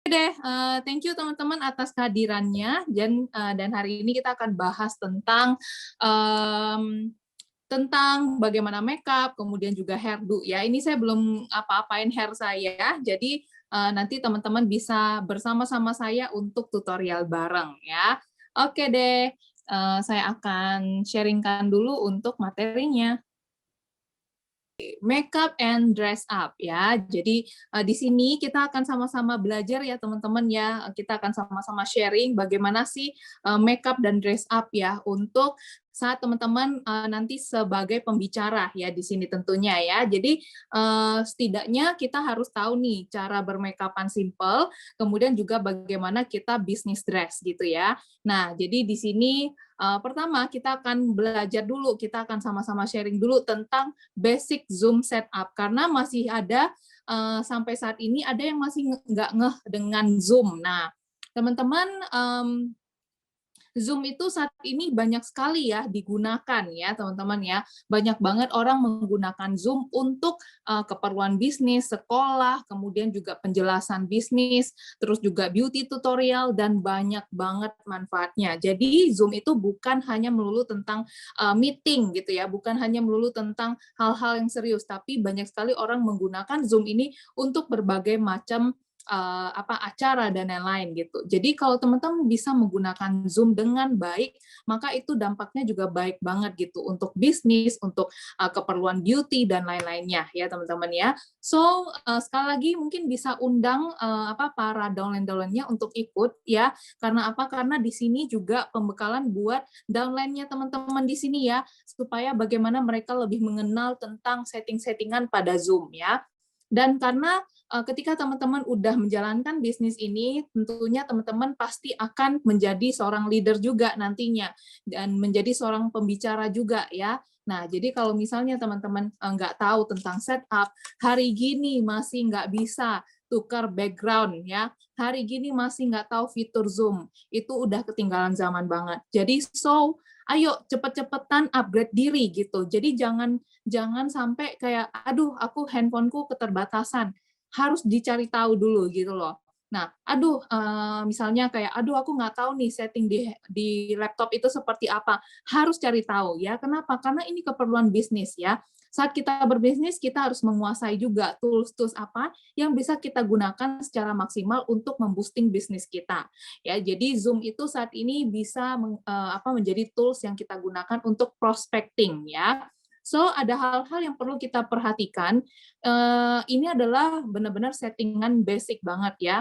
Deh, thank you teman-teman atas kehadirannya dan hari ini kita akan bahas tentang bagaimana makeup, kemudian juga hairdo ya. Ini saya belum apa-apain hair saya, jadi nanti teman-teman bisa bersama-sama saya untuk tutorial bareng ya. Oke deh, saya akan sharingkan dulu untuk materinya. Makeup and dress up ya. Jadi di sini kita akan sama-sama belajar ya teman-teman ya. Kita akan sama-sama sharing bagaimana sih makeup dan dress up ya untuk saat teman-teman nanti sebagai pembicara ya di sini tentunya ya. Jadi setidaknya kita harus tahu nih cara bermakeupan simple, kemudian juga bagaimana kita bisnis dress gitu ya. Nah, jadi di sini pertama kita akan belajar dulu, kita akan sama-sama sharing dulu tentang basic Zoom setup karena masih ada sampai saat ini ada yang masih nggak ngeh dengan Zoom. Nah, teman-teman Zoom itu saat ini banyak sekali ya digunakan ya teman-teman ya. Banyak banget orang menggunakan Zoom untuk keperluan bisnis, sekolah, kemudian juga penjelasan bisnis, terus juga beauty tutorial dan banyak banget manfaatnya. Jadi Zoom itu bukan hanya melulu tentang meeting gitu ya, bukan hanya melulu tentang hal-hal yang serius, tapi banyak sekali orang menggunakan Zoom ini untuk berbagai macam acara dan lain-lain gitu. Jadi kalau teman-teman bisa menggunakan Zoom dengan baik, maka itu dampaknya juga baik banget gitu untuk bisnis, untuk keperluan beauty dan lain-lainnya ya teman-teman ya. So sekali lagi mungkin bisa undang para downline-downline-nya untuk ikut ya. Karena apa? Karena di sini juga pembekalan buat downline-nya teman-teman di sini ya, supaya bagaimana mereka lebih mengenal tentang setting-settingan pada Zoom ya. Dan karena ketika teman-teman udah menjalankan bisnis ini, tentunya teman-teman pasti akan menjadi seorang leader juga nantinya dan menjadi seorang pembicara juga ya. Nah, jadi kalau misalnya teman-teman nggak tahu tentang setup, hari gini masih nggak bisa tukar background ya, hari gini masih nggak tahu fitur Zoom, itu udah ketinggalan zaman banget. Jadi ayo cepet-cepetan upgrade diri gitu. Jadi jangan jangan sampai kayak aduh aku handphoneku keterbatasan, harus dicari tahu dulu gitu loh. Nah, aduh misalnya kayak aduh aku nggak tahu nih setting di laptop itu seperti apa, harus cari tahu ya. Kenapa? Karena ini keperluan bisnis ya. Saat kita berbisnis, kita harus menguasai juga tools-tools apa yang bisa kita gunakan secara maksimal untuk memboosting bisnis kita. Ya, jadi Zoom itu saat ini bisa menjadi tools yang kita gunakan untuk prospecting ya. So, ada hal-hal yang perlu kita perhatikan. Ini adalah benar-benar settingan basic banget ya,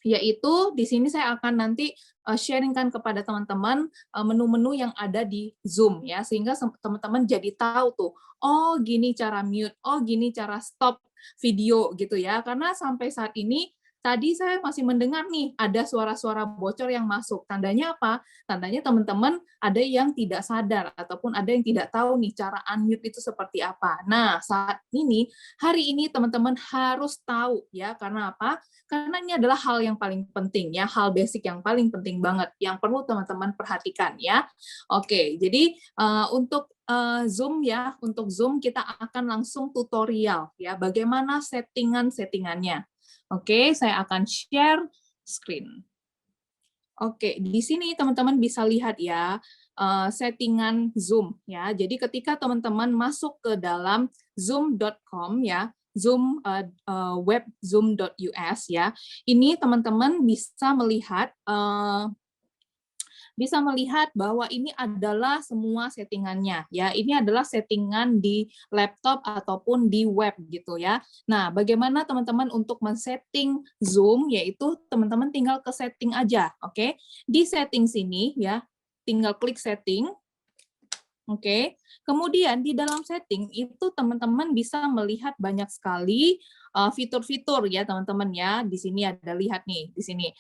yaitu di sini saya akan nanti sharingkan kepada teman-teman menu-menu yang ada di Zoom ya, sehingga teman-teman jadi tahu tuh, oh gini cara mute, oh gini cara stop video gitu ya. Karena sampai saat ini tadi saya masih mendengar nih ada suara-suara bocor yang masuk. Tandanya apa? Tandanya teman-teman ada yang tidak sadar ataupun ada yang tidak tahu nih cara unmute itu seperti apa. Nah, saat ini hari ini teman-teman harus tahu ya, karena apa? Karena ini adalah hal yang paling penting ya, hal basic yang paling penting banget yang perlu teman-teman perhatikan ya. Oke, jadi untuk Zoom ya, untuk Zoom kita akan langsung tutorial ya, bagaimana settingannya. Oke, saya akan share screen. Oke, di sini teman-teman bisa lihat ya settingan Zoom ya. Jadi ketika teman-teman masuk ke dalam zoom.com ya, Zoom web zoom.us ya. Ini teman-teman bisa melihat bahwa ini adalah semua settingannya ya. Ini adalah settingan di laptop ataupun di web gitu ya. Nah, bagaimana teman-teman untuk men-setting Zoom, yaitu teman-teman tinggal ke setting aja, oke? Di setting sini ya, tinggal klik setting. Oke, kemudian di dalam setting itu teman-teman bisa melihat banyak sekali fitur-fitur ya teman-teman ya. Di sini ada lihat nih, di sini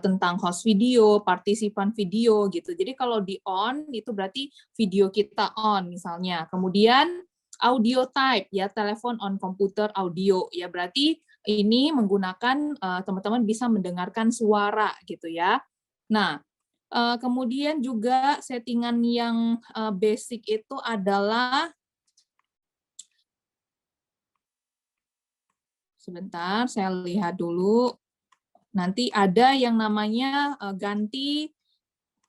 tentang host video, partisipan video gitu. Jadi kalau di on itu berarti video kita on misalnya. Kemudian audio type ya, telepon on komputer audio ya, berarti ini menggunakan teman-teman bisa mendengarkan suara gitu ya. Nah, kemudian juga settingan yang basic itu adalah, sebentar saya lihat dulu. nanti ada yang namanya ganti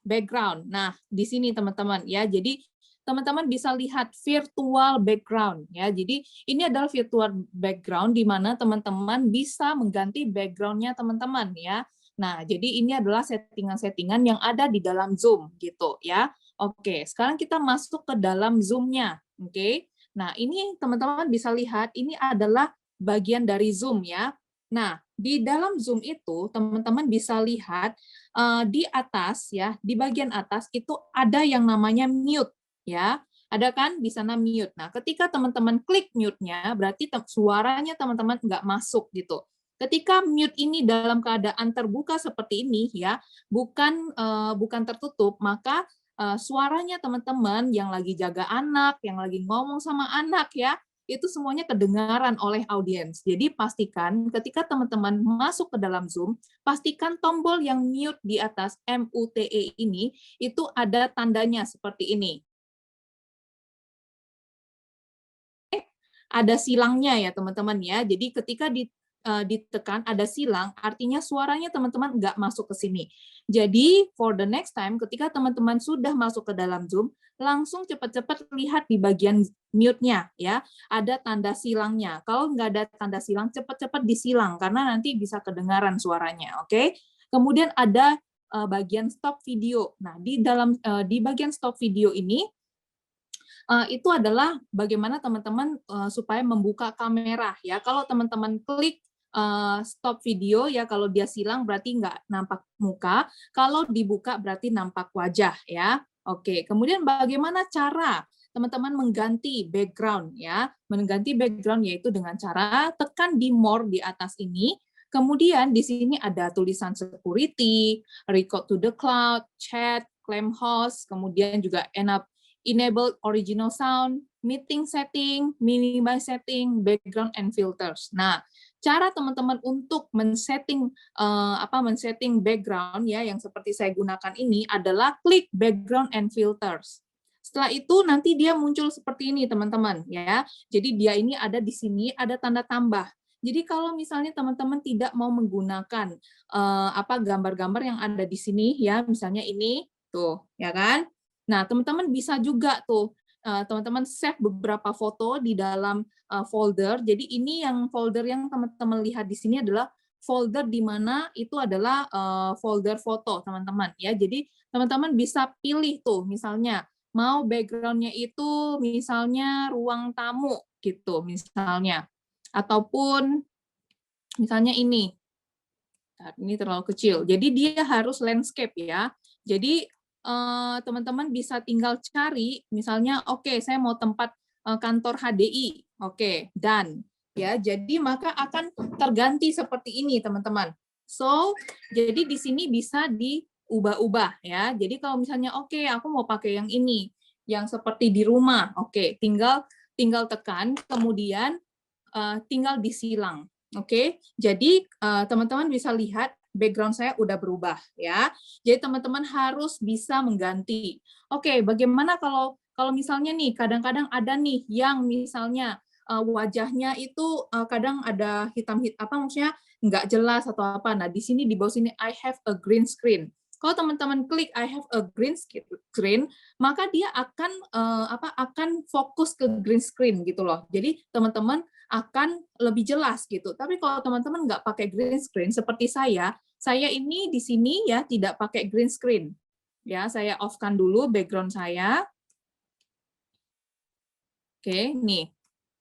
background. Nah, di sini teman-teman ya. Jadi teman-teman bisa lihat virtual background ya. Jadi ini adalah virtual background di mana teman-teman bisa mengganti background-nya teman-teman ya. Nah, jadi ini adalah settingan-settingan yang ada di dalam Zoom gitu ya. Oke, sekarang kita masuk ke dalam Zoom-nya. Oke. Nah, ini teman-teman bisa lihat ini adalah bagian dari Zoom ya. Nah, di dalam Zoom itu teman-teman bisa lihat di atas ya, di bagian atas itu ada yang namanya mute ya. Ada kan di sana mute. Nah, ketika teman-teman klik mute-nya berarti suaranya teman-teman nggak masuk gitu. Ketika mute ini dalam keadaan terbuka seperti ini ya, bukan tertutup, maka suaranya teman-teman yang lagi jaga anak, yang lagi ngomong sama anak ya, itu semuanya kedengaran oleh audiens. Jadi pastikan ketika teman-teman masuk ke dalam Zoom, pastikan tombol yang mute di atas MUTE ini itu ada tandanya seperti ini. Ada silangnya ya teman-teman ya. Jadi ketika ditekan ada silang, artinya suaranya teman-teman nggak masuk ke sini. Jadi for the next time, ketika teman-teman sudah masuk ke dalam Zoom, langsung cepat-cepat lihat di bagian mute-nya ya, ada tanda silangnya. Kalau nggak ada tanda silang, cepat-cepat disilang karena nanti bisa kedengaran suaranya. Oke? Kemudian ada bagian stop video. Nah di bagian stop video ini itu adalah bagaimana teman-teman supaya membuka kamera ya. Kalau teman-teman klik stop video ya, kalau dia silang berarti nggak nampak muka, kalau dibuka berarti nampak wajah ya. Oke, kemudian bagaimana cara teman-teman mengganti background ya. Mengganti background yaitu dengan cara tekan di more di atas ini. Kemudian di sini ada tulisan security, record to the cloud, chat, claim host, kemudian juga enable original sound, meeting setting, minimize setting, background and filters. Nah, cara teman-teman untuk men-setting background ya yang seperti saya gunakan ini adalah klik background and filters. Setelah itu nanti dia muncul seperti ini teman-teman ya. Jadi dia ini ada di sini ada tanda tambah. Jadi kalau misalnya teman-teman tidak mau menggunakan gambar-gambar yang ada di sini ya, misalnya ini tuh, ya kan? Nah, teman-teman bisa juga tuh teman-teman save beberapa foto di dalam folder. Jadi ini yang folder yang teman-teman lihat di sini adalah folder di mana itu adalah folder foto, teman-teman ya. Jadi teman-teman bisa pilih tuh misalnya mau background-nya itu misalnya ruang tamu gitu misalnya. Ataupun misalnya ini terlalu kecil. Jadi dia harus landscape ya. Jadi teman-teman bisa tinggal cari, misalnya, oke, saya mau tempat kantor HDI, oke, done. Ya, jadi maka akan terganti seperti ini, teman-teman. So, jadi di sini bisa diubah-ubah ya. Jadi kalau misalnya, oke, aku mau pakai yang ini, yang seperti di rumah, oke, tinggal tekan, kemudian tinggal disilang. Oke, jadi teman-teman bisa lihat background saya udah berubah ya. Jadi teman-teman harus bisa mengganti. Oke, bagaimana kalau misalnya nih kadang-kadang ada nih yang misalnya wajahnya itu kadang ada maksudnya nggak jelas atau apa. Nah, di sini di bawah sini I have a green screen. Kalau teman-teman klik I have a green screen, maka dia akan fokus ke green screen gitu loh. Jadi teman-teman akan lebih jelas gitu. Tapi kalau teman-teman nggak pakai green screen seperti saya ini di sini ya tidak pakai green screen. Ya, saya off-kan dulu background saya. Oke, nih.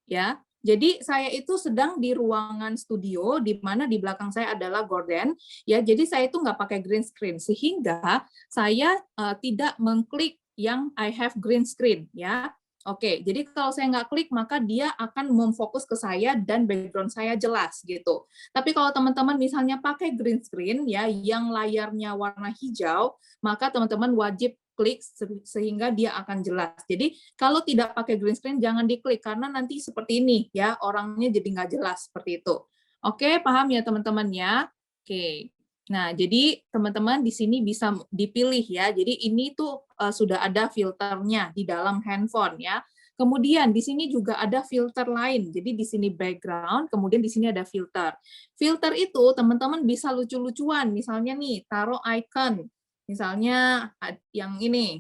Ya. Jadi saya itu sedang di ruangan studio di mana di belakang saya adalah gorden. Ya, jadi saya itu nggak pakai green screen sehingga saya tidak mengklik yang I have green screen ya. Oke, jadi kalau saya nggak klik, maka dia akan memfokus ke saya dan background saya jelas gitu. Tapi kalau teman-teman misalnya pakai green screen ya, yang layarnya warna hijau, maka teman-teman wajib klik sehingga dia akan jelas. Jadi kalau tidak pakai green screen jangan diklik karena nanti seperti ini ya, orangnya jadi nggak jelas seperti itu. Oke, paham ya teman-teman ya? Oke. Nah, jadi teman-teman di sini bisa dipilih ya. Jadi ini tuh sudah ada filternya di dalam handphone ya. Kemudian di sini juga ada filter lain. Jadi di sini background, kemudian di sini ada filter. Filter itu teman-teman bisa lucu-lucuan. Misalnya nih, taruh icon. Misalnya yang ini.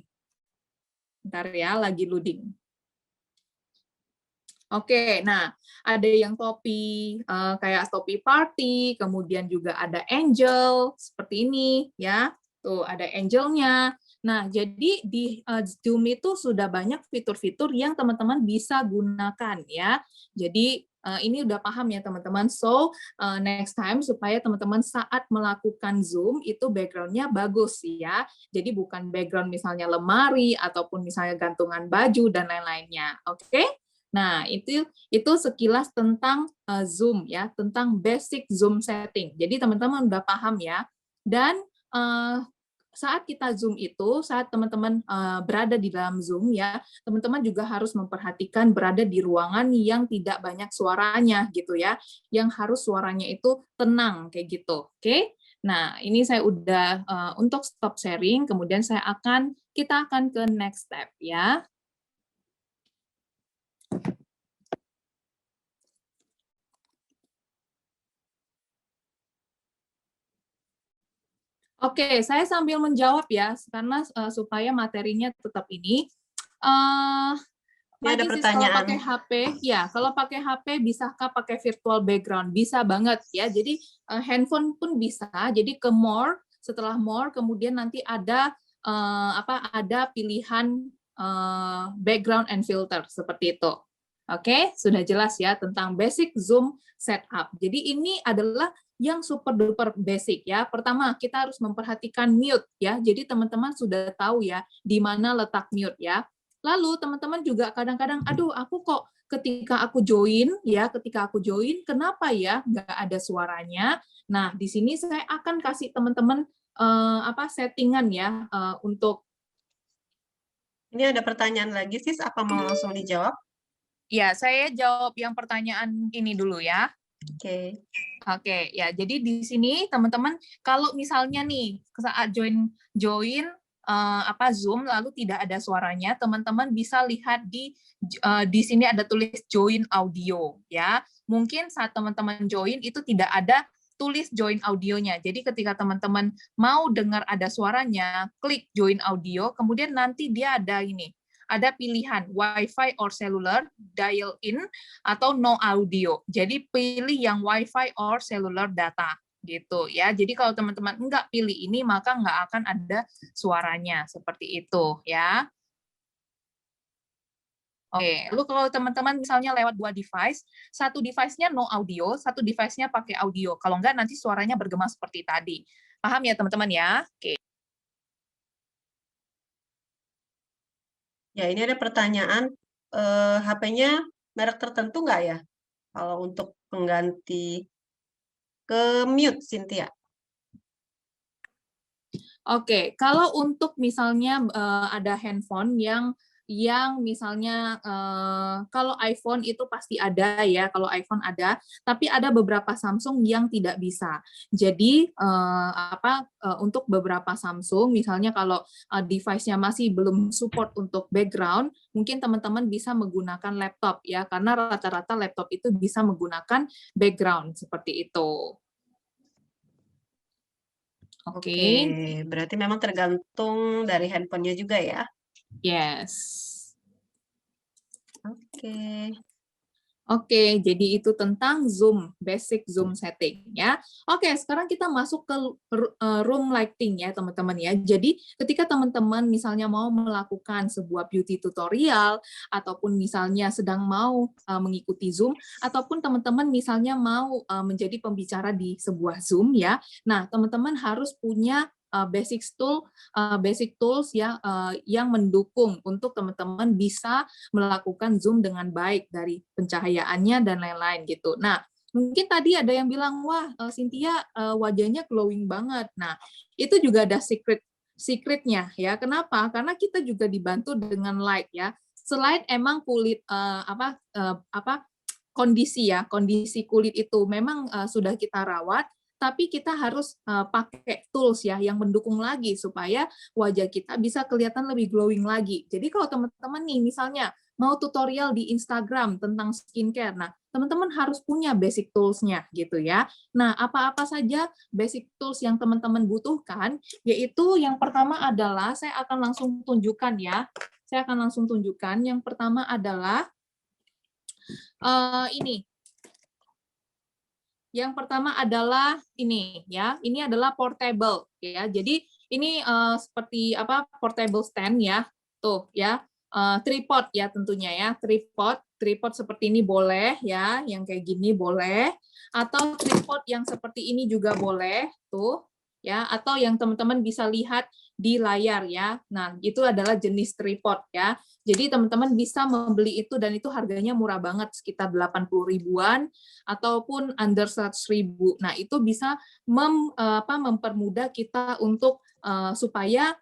Bentar ya, lagi loading. Oke, nah ada yang topi kayak topi party, kemudian juga ada angel seperti ini ya. Tuh ada angelnya. Nah, jadi di Zoom itu sudah banyak fitur-fitur yang teman-teman bisa gunakan ya. Jadi ini udah paham ya teman-teman. So next time supaya teman-teman saat melakukan Zoom itu background-nya bagus ya. Jadi bukan background misalnya lemari ataupun misalnya gantungan baju dan lain-lainnya. Oke? Nah, itu sekilas tentang Zoom ya, tentang basic Zoom setting. Jadi teman-teman udah paham ya. Dan saat kita Zoom itu, saat teman-teman berada di dalam Zoom ya, teman-teman juga harus memperhatikan berada di ruangan yang tidak banyak suaranya gitu ya, yang harus suaranya itu tenang kayak gitu. Oke? Nah, ini saya udah untuk stop sharing, kemudian kita akan ke next step ya. Oke, saya sambil menjawab ya, karena supaya materinya tetap ini. Ini ada Sis, kalau pertanyaan. pakai HP, ya, kalau pakai HP bisakah pakai virtual background? Bisa banget ya. Jadi handphone pun bisa. Jadi ke more, setelah more, kemudian nanti ada ada pilihan background and filter seperti itu. Oke, sudah jelas ya tentang basic Zoom setup. Jadi ini adalah yang super duper basic ya. Pertama, kita harus memperhatikan mute ya. Jadi teman-teman sudah tahu ya di mana letak mute ya. Lalu teman-teman juga kadang-kadang, aduh aku kok ketika aku join ya, kenapa ya nggak ada suaranya? Nah, di sini saya akan kasih teman-teman settingan ya untuk. Ini ada pertanyaan lagi, Sis. Apa mau langsung dijawab? Ya, saya jawab yang pertanyaan ini dulu ya. Oke. Oke, ya. Jadi di sini teman-teman kalau misalnya nih saat join Zoom lalu tidak ada suaranya, teman-teman bisa lihat di sini ada tulis join audio ya. Mungkin saat teman-teman join itu tidak ada tulis join audionya. Jadi ketika teman-teman mau dengar ada suaranya, klik join audio, kemudian nanti dia ada pilihan Wi-Fi or cellular, dial in, atau no audio. Jadi pilih yang Wi-Fi or cellular data gitu ya. Jadi kalau teman-teman enggak pilih ini maka enggak akan ada suaranya seperti itu ya. Oke, lalu kalau teman-teman misalnya lewat dua device, satu device-nya no audio, satu device-nya pakai audio. Kalau enggak nanti suaranya bergema seperti tadi. Paham ya teman-teman ya? Oke. Ya, ini ada pertanyaan, HP-nya merek tertentu nggak ya? Kalau untuk pengganti ke mute, Cynthia. Oke, kalau untuk misalnya ada handphone yang misalnya kalau iPhone itu pasti ada ya, kalau iPhone ada, tapi ada beberapa Samsung yang tidak bisa. Jadi untuk beberapa Samsung, misalnya kalau device-nya masih belum support untuk background, mungkin teman-teman bisa menggunakan laptop ya, karena rata-rata laptop itu bisa menggunakan background seperti itu. Oke, berarti memang tergantung dari handphonenya juga ya? Yes. Oke. Oke, jadi itu tentang Zoom, basic Zoom setting ya. Oke, sekarang kita masuk ke room lighting ya teman-teman ya. Jadi ketika teman-teman misalnya mau melakukan sebuah beauty tutorial ataupun misalnya sedang mau mengikuti Zoom ataupun teman-teman misalnya mau menjadi pembicara di sebuah Zoom ya. Nah, teman-teman harus punya basic tools ya yang mendukung untuk teman-teman bisa melakukan Zoom dengan baik dari pencahayaannya dan lain-lain gitu. Nah, mungkin tadi ada yang bilang, wah Cynthia wajahnya glowing banget. Nah, itu juga ada secretnya ya. Kenapa? Karena kita juga dibantu dengan light ya. Selain emang kulit kondisi kulit itu memang sudah kita rawat, tapi kita harus pakai tools ya yang mendukung lagi supaya wajah kita bisa kelihatan lebih glowing lagi. Jadi kalau teman-teman nih misalnya mau tutorial di Instagram tentang skincare. Nah, teman-teman harus punya basic tools-nya gitu ya. Nah, apa-apa saja basic tools yang teman-teman butuhkan, yaitu yang pertama adalah, saya akan langsung tunjukkan ya. Saya akan langsung tunjukkan. Yang pertama adalah ini. Yang pertama adalah ini ya. Ini adalah portable ya. Jadi ini seperti apa, portable stand ya. Tuh ya. Tripod ya tentunya ya. Tripod seperti ini boleh ya, yang kayak gini boleh, atau tripod yang seperti ini juga boleh tuh ya, atau yang teman-teman bisa lihat di layar ya. Nah, itu adalah jenis tripod ya. Jadi teman-teman bisa membeli itu, dan itu harganya murah banget, sekitar 80 ribuan ataupun under 100 ribu. Nah, itu bisa mempermudah kita untuk supaya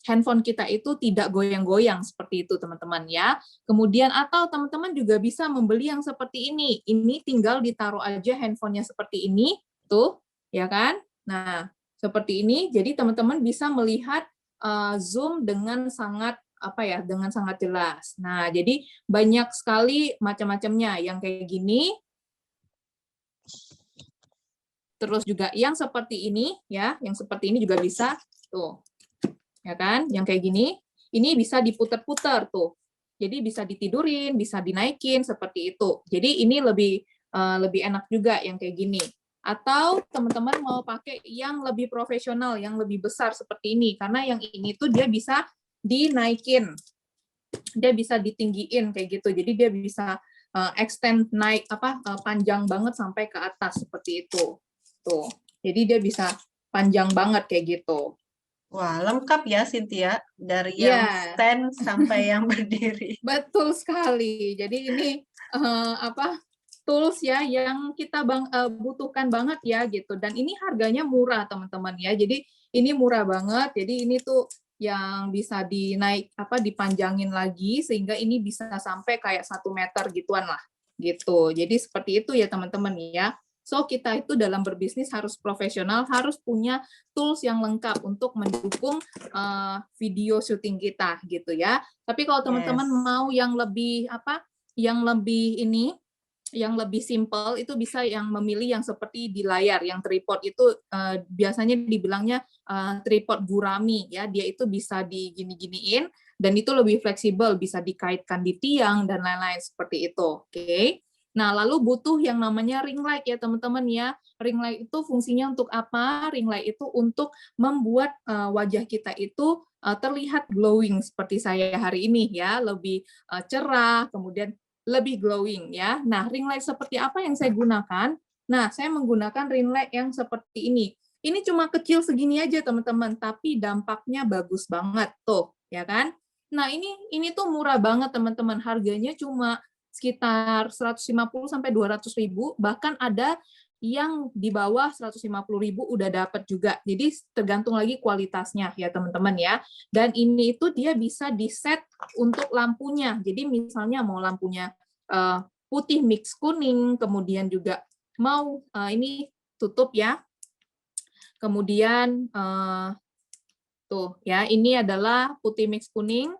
handphone kita itu tidak goyang-goyang seperti itu, teman-teman ya. Kemudian atau teman-teman juga bisa membeli yang seperti ini. Ini tinggal ditaruh aja handphonenya seperti ini, tuh, ya kan? Nah, seperti ini. Jadi teman-teman bisa melihat Zoom dengan sangat dengan sangat jelas. Nah, jadi banyak sekali macam-macamnya, yang kayak gini. Terus juga yang seperti ini ya, yang seperti ini juga bisa tuh. Ya kan? Yang kayak gini, ini bisa diputer-puter tuh. Jadi bisa ditidurin, bisa dinaikin seperti itu. Jadi ini lebih enak juga yang kayak gini. Atau teman-teman mau pakai yang lebih profesional, yang lebih besar seperti ini, karena yang ini tuh dia bisa dinaikin, dia bisa ditinggiin kayak gitu. Jadi dia bisa extend naik panjang banget sampai ke atas seperti itu. Tuh. Jadi dia bisa panjang banget kayak gitu. Wah, lengkap ya Cynthia, dari yang Iya. stand sampai yang berdiri. Betul sekali. Jadi ini tools ya yang kita butuhkan banget ya gitu. Dan ini harganya murah teman-teman ya. Jadi ini murah banget. Jadi ini tuh yang bisa dipanjangin lagi sehingga ini bisa sampai kayak 1 meter gituan lah gitu. Jadi seperti itu ya teman-teman ya. So kita itu dalam berbisnis harus profesional, harus punya tools yang lengkap untuk mendukung video syuting kita gitu ya. Tapi kalau teman-teman mau yang lebih yang lebih simple, itu bisa yang memilih yang seperti di layar, yang tripod itu biasanya dibilangnya tripod gurami ya, dia itu bisa digini-giniin dan itu lebih fleksibel, bisa dikaitkan di tiang dan lain-lain seperti itu. Oke. Nah, lalu butuh yang namanya ring light ya teman-teman ya. Ring light itu fungsinya untuk apa? Ring light itu untuk membuat wajah kita itu terlihat glowing seperti saya hari ini ya, lebih cerah, kemudian lebih glowing ya. Nah, ring light seperti apa yang saya gunakan? Nah, saya menggunakan ring light yang seperti ini. Ini cuma kecil segini aja teman-teman, tapi dampaknya bagus banget tuh, ya kan? Nah, ini tuh murah banget teman-teman. Harganya cuma sekitar 150 sampai 200 ribu, bahkan ada yang di bawah 150 ribu udah dapat juga. Jadi tergantung lagi kualitasnya ya teman-teman ya. Dan ini itu dia bisa di-set untuk lampunya. Jadi misalnya mau lampunya putih mix kuning, kemudian juga mau ini tutup ya. Kemudian tuh ya, ini adalah putih mix kuning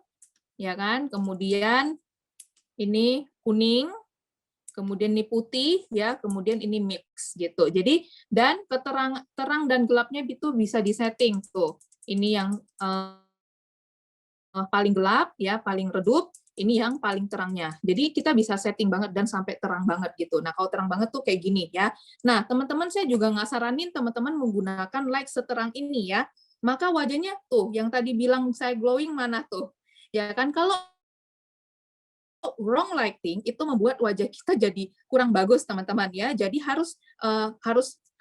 ya kan. Kemudian ini kuning, kemudian ini putih ya, kemudian ini mix gitu. Jadi dan terang dan gelapnya itu bisa disetting tuh. Ini yang paling gelap ya, paling redup, ini yang paling terangnya. Jadi kita bisa setting banget dan sampai terang banget gitu. Nah, kalau terang banget tuh kayak gini ya. Nah, teman-teman saya juga nggak saranin teman-teman menggunakan light seterang ini ya. Maka wajahnya tuh yang tadi bilang saya glowing mana tuh? Ya kan, kalau wrong lighting itu membuat wajah kita jadi kurang bagus teman-teman ya. Jadi harus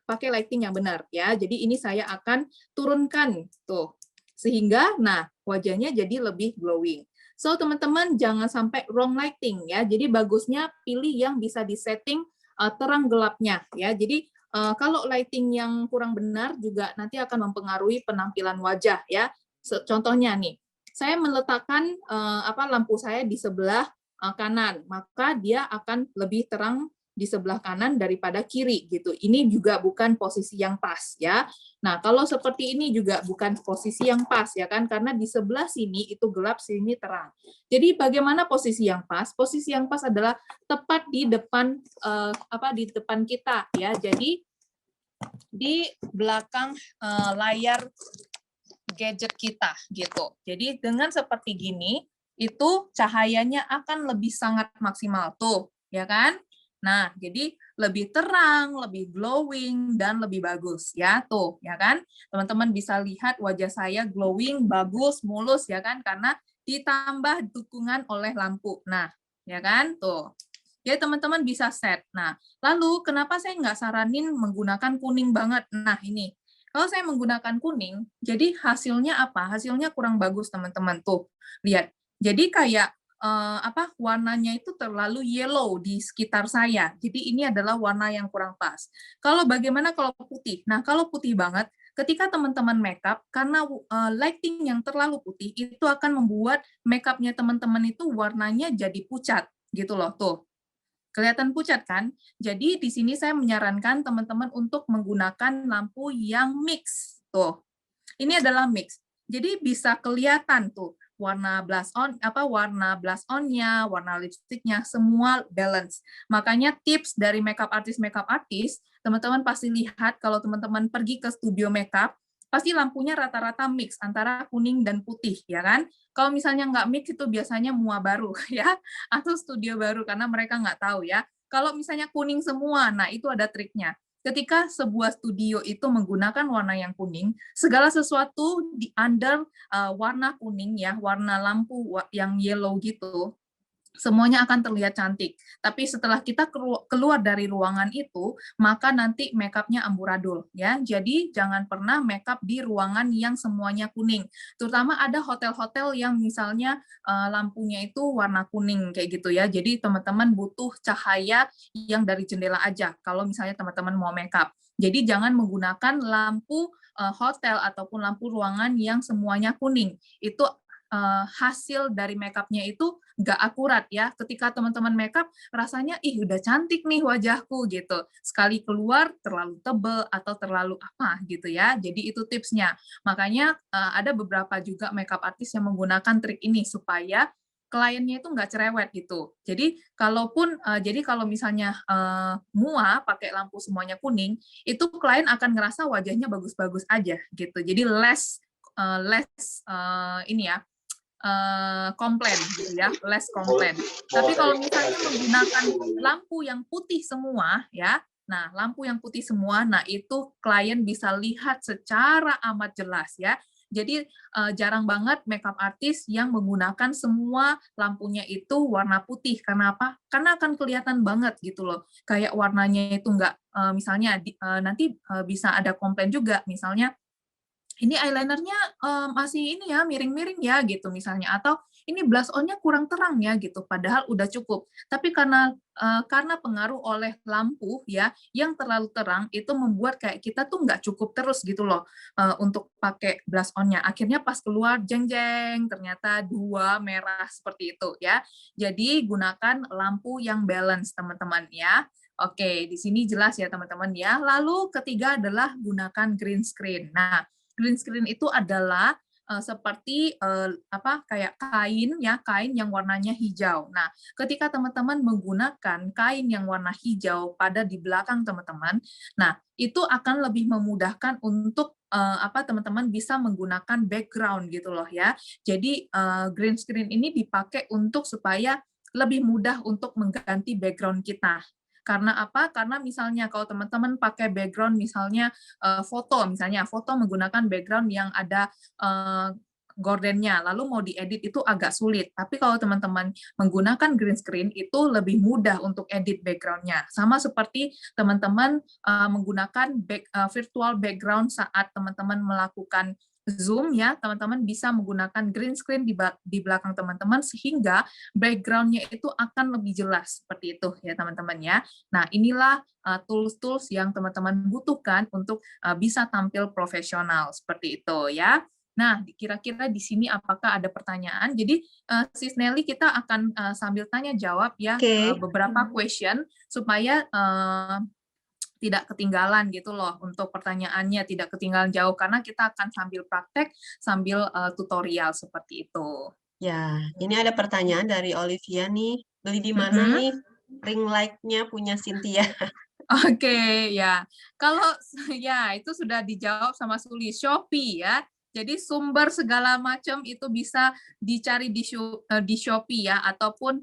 pakai lighting yang benar ya. Jadi ini saya akan turunkan tuh sehingga wajahnya jadi lebih glowing. So teman-teman jangan sampai wrong lighting ya. Jadi bagusnya pilih yang bisa disetting terang gelapnya ya. Jadi kalau lighting yang kurang benar juga nanti akan mempengaruhi penampilan wajah ya. Contohnya nih, saya meletakkan lampu saya di sebelah kanan, maka dia akan lebih terang di sebelah kanan daripada kiri gitu. Ini juga bukan posisi yang pas ya. Nah, kalau seperti ini juga bukan posisi yang pas ya kan, karena di sebelah sini itu gelap, sini terang. Jadi bagaimana posisi yang pas? Posisi yang pas adalah tepat di depan di depan kita ya. Jadi di belakang layar gadget kita gitu. Jadi dengan seperti gini itu cahayanya akan lebih sangat maksimal tuh, ya kan? Nah, jadi lebih terang, lebih glowing dan lebih bagus ya tuh, ya kan? Teman-teman bisa lihat wajah saya glowing, bagus, mulus ya kan, karena ditambah dukungan oleh lampu. Nah, ya kan? Tuh. Jadi teman-teman bisa set. Nah, lalu kenapa saya nggak saranin menggunakan kuning banget? Nah, ini. Kalau saya menggunakan kuning, jadi hasilnya apa? Hasilnya kurang bagus, teman-teman. Tuh, lihat. Jadi kayak warnanya itu terlalu yellow di sekitar saya. Jadi ini adalah warna yang kurang pas. Kalau bagaimana kalau putih? Nah, kalau putih banget, ketika teman-teman makeup, karena lighting yang terlalu putih itu akan membuat makeupnya teman-teman itu warnanya jadi pucat gitu loh. Tuh. Kelihatan pucat kan? Jadi di sini saya menyarankan teman-teman untuk menggunakan lampu yang mix. Tuh. Ini adalah mix. Jadi bisa kelihatan tuh warna blush on warna blush on-nya, warna lipstiknya semua balance. Makanya tips dari makeup artist, teman-teman pasti lihat kalau teman-teman pergi ke studio makeup, pasti lampunya rata-rata mix antara kuning dan putih, ya kan? Kalau misalnya nggak mix itu biasanya mua baru, ya, atau studio baru karena mereka nggak tahu ya. Kalau misalnya kuning semua, nah itu ada triknya. Ketika sebuah studio itu menggunakan warna yang kuning, segala sesuatu di under warna kuning ya, warna lampu yang yellow gitu, semuanya akan terlihat cantik. Tapi setelah kita keluar dari ruangan itu, maka nanti makeupnya amburadul ya. Jadi jangan pernah makeup di ruangan yang semuanya kuning. Terutama ada hotel-hotel yang misalnya lampunya itu warna kuning kayak gitu ya. Jadi teman-teman butuh cahaya yang dari jendela aja kalau misalnya teman-teman mau makeup. Jadi jangan menggunakan lampu hotel ataupun lampu ruangan yang semuanya kuning. Itu hasil dari makeupnya itu nggak akurat ya. Ketika teman-teman makeup rasanya ih udah cantik nih wajahku gitu. Sekali keluar terlalu tebel atau terlalu apa gitu ya. Jadi itu tipsnya. Makanya ada beberapa juga makeup artis yang menggunakan trik ini supaya kliennya itu nggak cerewet gitu. Jadi kalau misalnya mua pakai lampu semuanya kuning, itu klien akan ngerasa wajahnya bagus-bagus aja gitu. Jadi ini ya komplain gitu ya, less komplain. Tapi kalau misalnya menggunakan lampu yang putih semua ya, nah lampu yang putih semua, nah itu klien bisa lihat secara amat jelas ya. Jadi jarang banget makeup artist yang menggunakan semua lampunya itu warna putih. Karena apa? Karena akan kelihatan banget gitu loh. Kayak warnanya itu nggak, misalnya nanti bisa ada komplain juga, misalnya ini eyelinernya masih ini ya, miring-miring ya, gitu misalnya. Atau ini blush on-nya kurang terang ya, gitu. Padahal udah cukup. Tapi karena pengaruh oleh lampu ya, yang terlalu terang, itu membuat kayak kita tuh nggak cukup terus gitu loh untuk pakai blush on-nya. Akhirnya pas keluar, jeng-jeng, ternyata 2 merah seperti itu ya. Jadi gunakan lampu yang balance, teman-teman ya. Oke, di sini jelas ya teman-teman ya. Lalu ketiga adalah gunakan green screen. Nah, green screen itu adalah seperti kayak kain ya, kain yang warnanya hijau. Nah, ketika teman-teman menggunakan kain yang warna hijau pada di belakang teman-teman, nah itu akan lebih memudahkan untuk teman-teman bisa menggunakan background gitu loh ya. Jadi green screen ini dipakai untuk supaya lebih mudah untuk mengganti background kita. Karena apa? Karena misalnya kalau teman-teman pakai background misalnya foto menggunakan background yang ada gordennya, lalu mau diedit itu agak sulit. Tapi kalau teman-teman menggunakan green screen itu lebih mudah untuk edit background-nya. Sama seperti teman-teman menggunakan virtual background saat teman-teman melakukan Zoom ya, teman-teman bisa menggunakan green screen di belakang teman-teman sehingga background-nya itu akan lebih jelas seperti itu ya teman-teman ya. Nah, inilah tools-tools yang teman-teman butuhkan untuk bisa tampil profesional seperti itu ya. Nah, kira-kira di sini apakah ada pertanyaan? Jadi, Sis Nelly kita akan sambil tanya jawab ya Oke. beberapa question supaya tidak ketinggalan gitu loh untuk pertanyaannya, tidak ketinggalan jauh karena kita akan sambil praktek sambil tutorial seperti itu. Ya, ini ada pertanyaan dari Olivia nih. Beli di mana nih ring light-nya punya Cynthia? Oke, ya. Kalau ya itu sudah dijawab sama Suli, Shopee ya. Jadi sumber segala macam itu bisa dicari di Shopee ya ataupun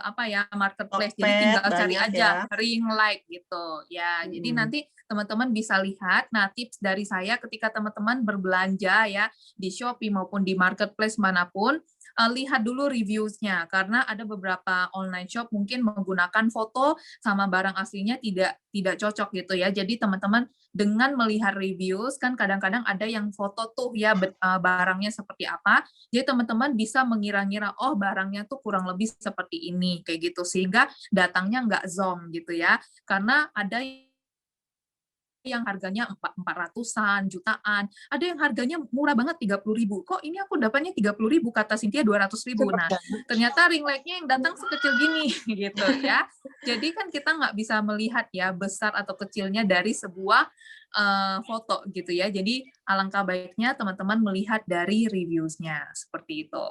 apa ya marketplace. Jadi Tokped tinggal cari banyak ya. aja ring light gitu. Ya, jadi nanti teman-teman bisa lihat. Nah, tips dari saya ketika teman-teman berbelanja ya di Shopee maupun di marketplace manapun, lihat dulu reviewsnya karena ada beberapa online shop mungkin menggunakan foto sama barang aslinya tidak cocok gitu ya. Jadi teman-teman dengan melihat reviews kan kadang-kadang ada yang foto tuh ya barangnya seperti apa. Jadi teman-teman bisa mengira-ngira oh barangnya tuh kurang lebih seperti ini kayak gitu sehingga datangnya nggak zonk gitu ya. Karena ada yang harganya 400-an, jutaan, ada yang harganya murah banget 30.000. Kok ini aku dapatnya 30.000 kata Cynthia 200.000. Nah, ternyata ring light-nya yang datang sekecil gini gitu ya. Jadi kan kita nggak bisa melihat ya besar atau kecilnya dari sebuah foto gitu ya. Jadi alangkah baiknya teman-teman melihat dari reviews-nya seperti itu.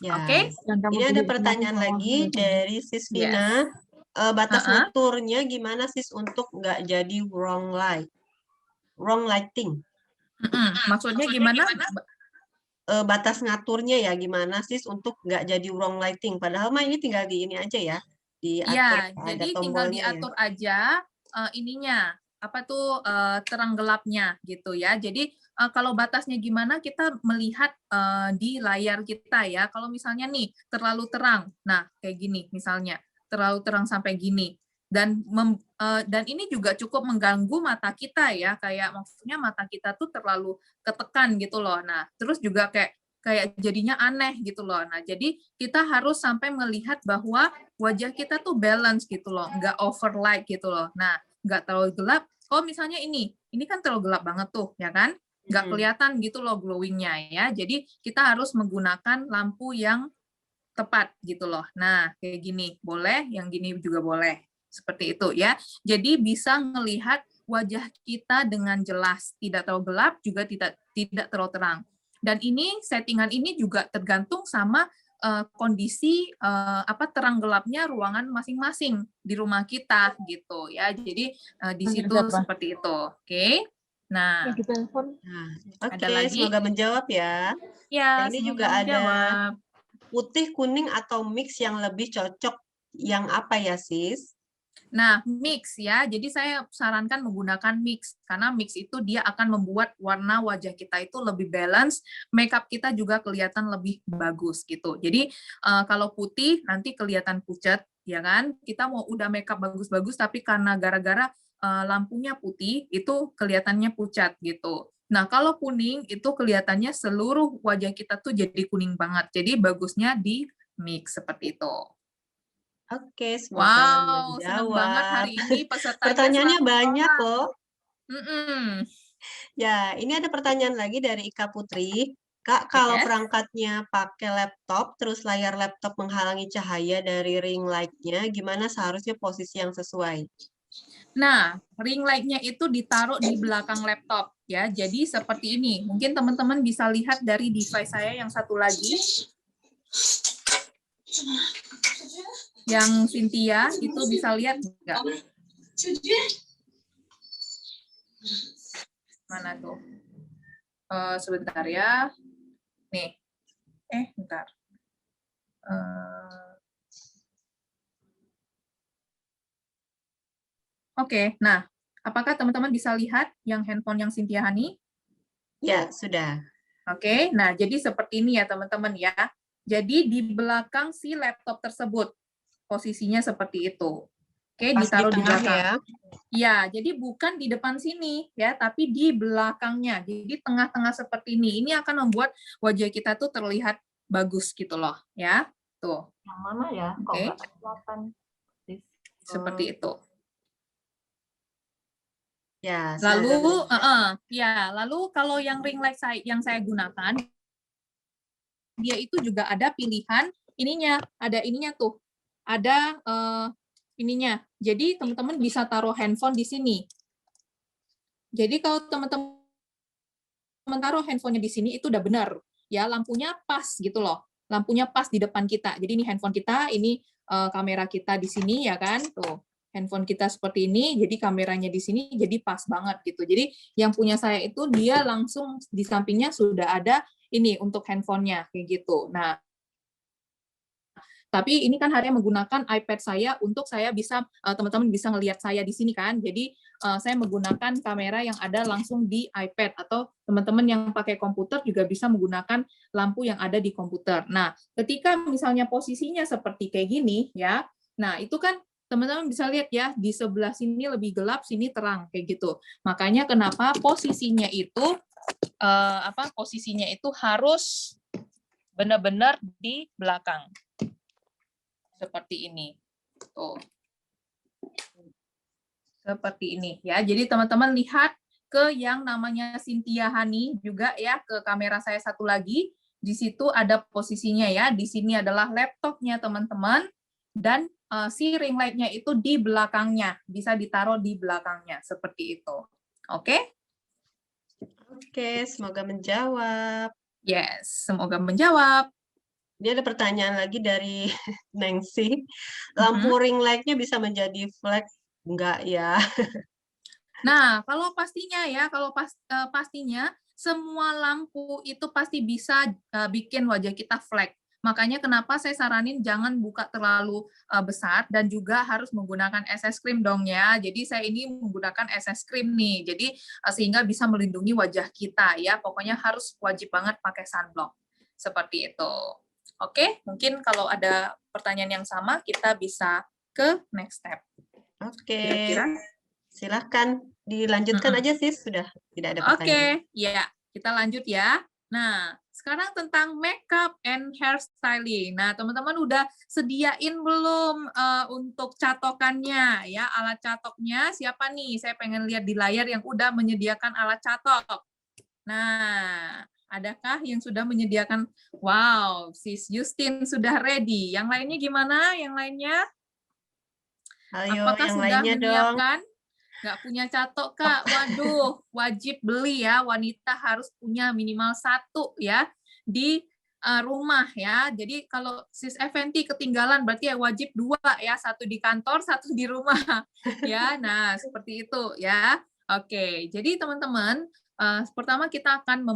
Ya, Oke? ini ada pertanyaan lagi dari Sis Vina. Yes. Batas ngaturnya gimana sis untuk nggak jadi wrong lighting? Maksudnya gimana? Batas ngaturnya ya gimana sis untuk nggak jadi wrong lighting? Padahal mah ini tinggal di ini aja ya, diatur Ya, ada jadi tinggal tombolnya ya. diatur aja ininya apa tuh terang gelapnya gitu ya. Jadi kalau batasnya gimana kita melihat di layar kita ya. Kalau misalnya nih terlalu terang, nah kayak gini misalnya terlalu terang sampai gini dan ini juga cukup mengganggu mata kita ya. Kayak maksudnya mata kita tuh terlalu ketekan gitu loh. Nah terus juga kayak jadinya aneh gitu loh. Nah jadi kita harus sampai melihat bahwa wajah kita tuh balance gitu loh, nggak over light gitu loh. Nah, nggak terlalu gelap. Kalau misalnya ini kan terlalu gelap banget tuh, ya kan? Nggak kelihatan gitu loh glowingnya ya. Jadi kita harus menggunakan lampu yang tepat gitu loh. Nah, kayak gini boleh, yang gini juga boleh. Seperti itu ya. Jadi bisa melihat wajah kita dengan jelas, tidak terlalu gelap juga tidak terlalu terang. Dan ini settingan ini juga tergantung sama kondisi terang gelapnya ruangan masing-masing di rumah kita gitu ya. Jadi di situ seperti itu. Oke. Nah, ada Oke, lagi? semoga menjawab ya. Ya, Nah, ini semoga juga ada menjawab. putih, kuning, atau mix yang lebih cocok yang apa ya, sis? Nah, mix ya. Jadi saya sarankan menggunakan mix karena mix itu dia akan membuat warna wajah kita itu lebih balance, makeup kita juga kelihatan lebih bagus gitu. Jadi kalau putih nanti kelihatan pucat, ya kan? Kita mau udah makeup bagus-bagus tapi karena gara-gara lampunya putih itu kelihatannya pucat gitu. Nah, kalau kuning itu kelihatannya seluruh wajah kita tuh jadi kuning banget. Jadi bagusnya di mix seperti itu. Oke, semoga Wow, senang banget menjawab. hari ini pesertanya Pertanyaannya seratus banyak orang. loh. Mhm. Ya, ini ada pertanyaan lagi dari Ika Putri. Kak, kalau Yes. perangkatnya pakai laptop, terus layar laptop menghalangi cahaya dari ring light-nya, gimana seharusnya posisi yang sesuai? Nah, ring light-nya itu ditaruh di belakang laptop ya. Jadi seperti ini. Mungkin teman-teman bisa lihat dari device saya yang satu lagi. Yang Cynthia itu bisa lihat enggak? Mana tuh? Sebentar ya. Nih. Bentar. Oke, nah, apakah teman-teman bisa lihat yang handphone yang Cynthia Hani? Ya, sudah. Oke, nah jadi seperti ini ya teman-teman ya. Jadi di belakang si laptop tersebut, posisinya seperti itu. Oke, Pas di ditaruh di tengah belakang. ya. Ya, jadi bukan di depan sini ya, tapi di belakangnya. Jadi tengah-tengah seperti ini. Ini akan membuat wajah kita tuh terlihat bagus gitu loh, ya. Tuh. Yang mana ya? Kok Oke. nggak kelihatan? Seperti itu. Ya, Lalu, ya, lalu kalau yang ring light yang saya gunakan, dia itu juga ada pilihan ininya, ada ininya tuh, ada ininya. Jadi teman-teman bisa taruh handphone di sini. Jadi kalau teman-teman taruh handphonenya di sini itu udah benar, ya lampunya pas gitu loh, lampunya pas di depan kita. Jadi ini handphone kita, ini kamera kita di sini ya kan, tuh handphone kita seperti ini, jadi kameranya di sini jadi pas banget gitu. Jadi yang punya saya itu dia langsung di sampingnya sudah ada ini untuk handphonenya kayak gitu. Nah, tapi ini kan hari menggunakan iPad saya untuk saya bisa teman-teman bisa ngelihat saya di sini kan. Jadi saya menggunakan kamera yang ada langsung di iPad atau teman-teman yang pakai komputer juga bisa menggunakan lampu yang ada di komputer. Nah, ketika misalnya posisinya seperti kayak gini ya. Nah, itu kan teman-teman bisa lihat ya di sebelah sini lebih gelap, sini terang kayak gitu. Makanya kenapa posisinya itu posisinya itu harus benar-benar di belakang seperti ini. Tuh. Seperti ini ya. Jadi teman-teman lihat ke yang namanya Cynthia Hani juga ya, ke kamera saya satu lagi. Di situ ada posisinya ya. Di sini adalah laptopnya teman-teman dan si ring light-nya itu di belakangnya, bisa ditaruh di belakangnya seperti itu. Oke? Oke, semoga menjawab. Yes, semoga menjawab. Ini ada pertanyaan lagi dari Nancy. Lampu ring light-nya bisa menjadi flag enggak ya? Nah, kalau pastinya ya, kalau pastinya semua lampu itu pasti bisa bikin wajah kita flag. Makanya kenapa saya saranin jangan buka terlalu besar dan juga harus menggunakan SS cream dong ya. Jadi saya ini menggunakan SS cream nih. Jadi sehingga bisa melindungi wajah kita ya. Pokoknya harus wajib banget pakai sunblock. Seperti itu. Oke, mungkin kalau ada pertanyaan yang sama kita bisa ke next step. Oke. Kira-kira Silahkan dilanjutkan aja sih, sudah tidak ada pertanyaan. Oke, ya kita lanjut ya. Nah, sekarang tentang makeup and hairstyling. Nah, teman-teman udah sediain belum untuk catokannya ya, alat catoknya siapa nih? Saya pengen lihat di layar yang udah menyediakan alat catok. Nah, adakah yang sudah menyediakan? Wow, Sis Justin sudah ready. Yang lainnya gimana? Yang lainnya? Ayo, Apakah yang sudah lainnya dong. menyiapkan? Nggak punya catok, Kak. Waduh, wajib beli ya. Wanita harus punya minimal satu ya di rumah ya. Jadi kalau Sis Eventi ketinggalan berarti ya wajib dua ya, satu di kantor, satu di rumah ya. Nah, seperti itu ya. Oke, jadi teman-teman, pertama kita akan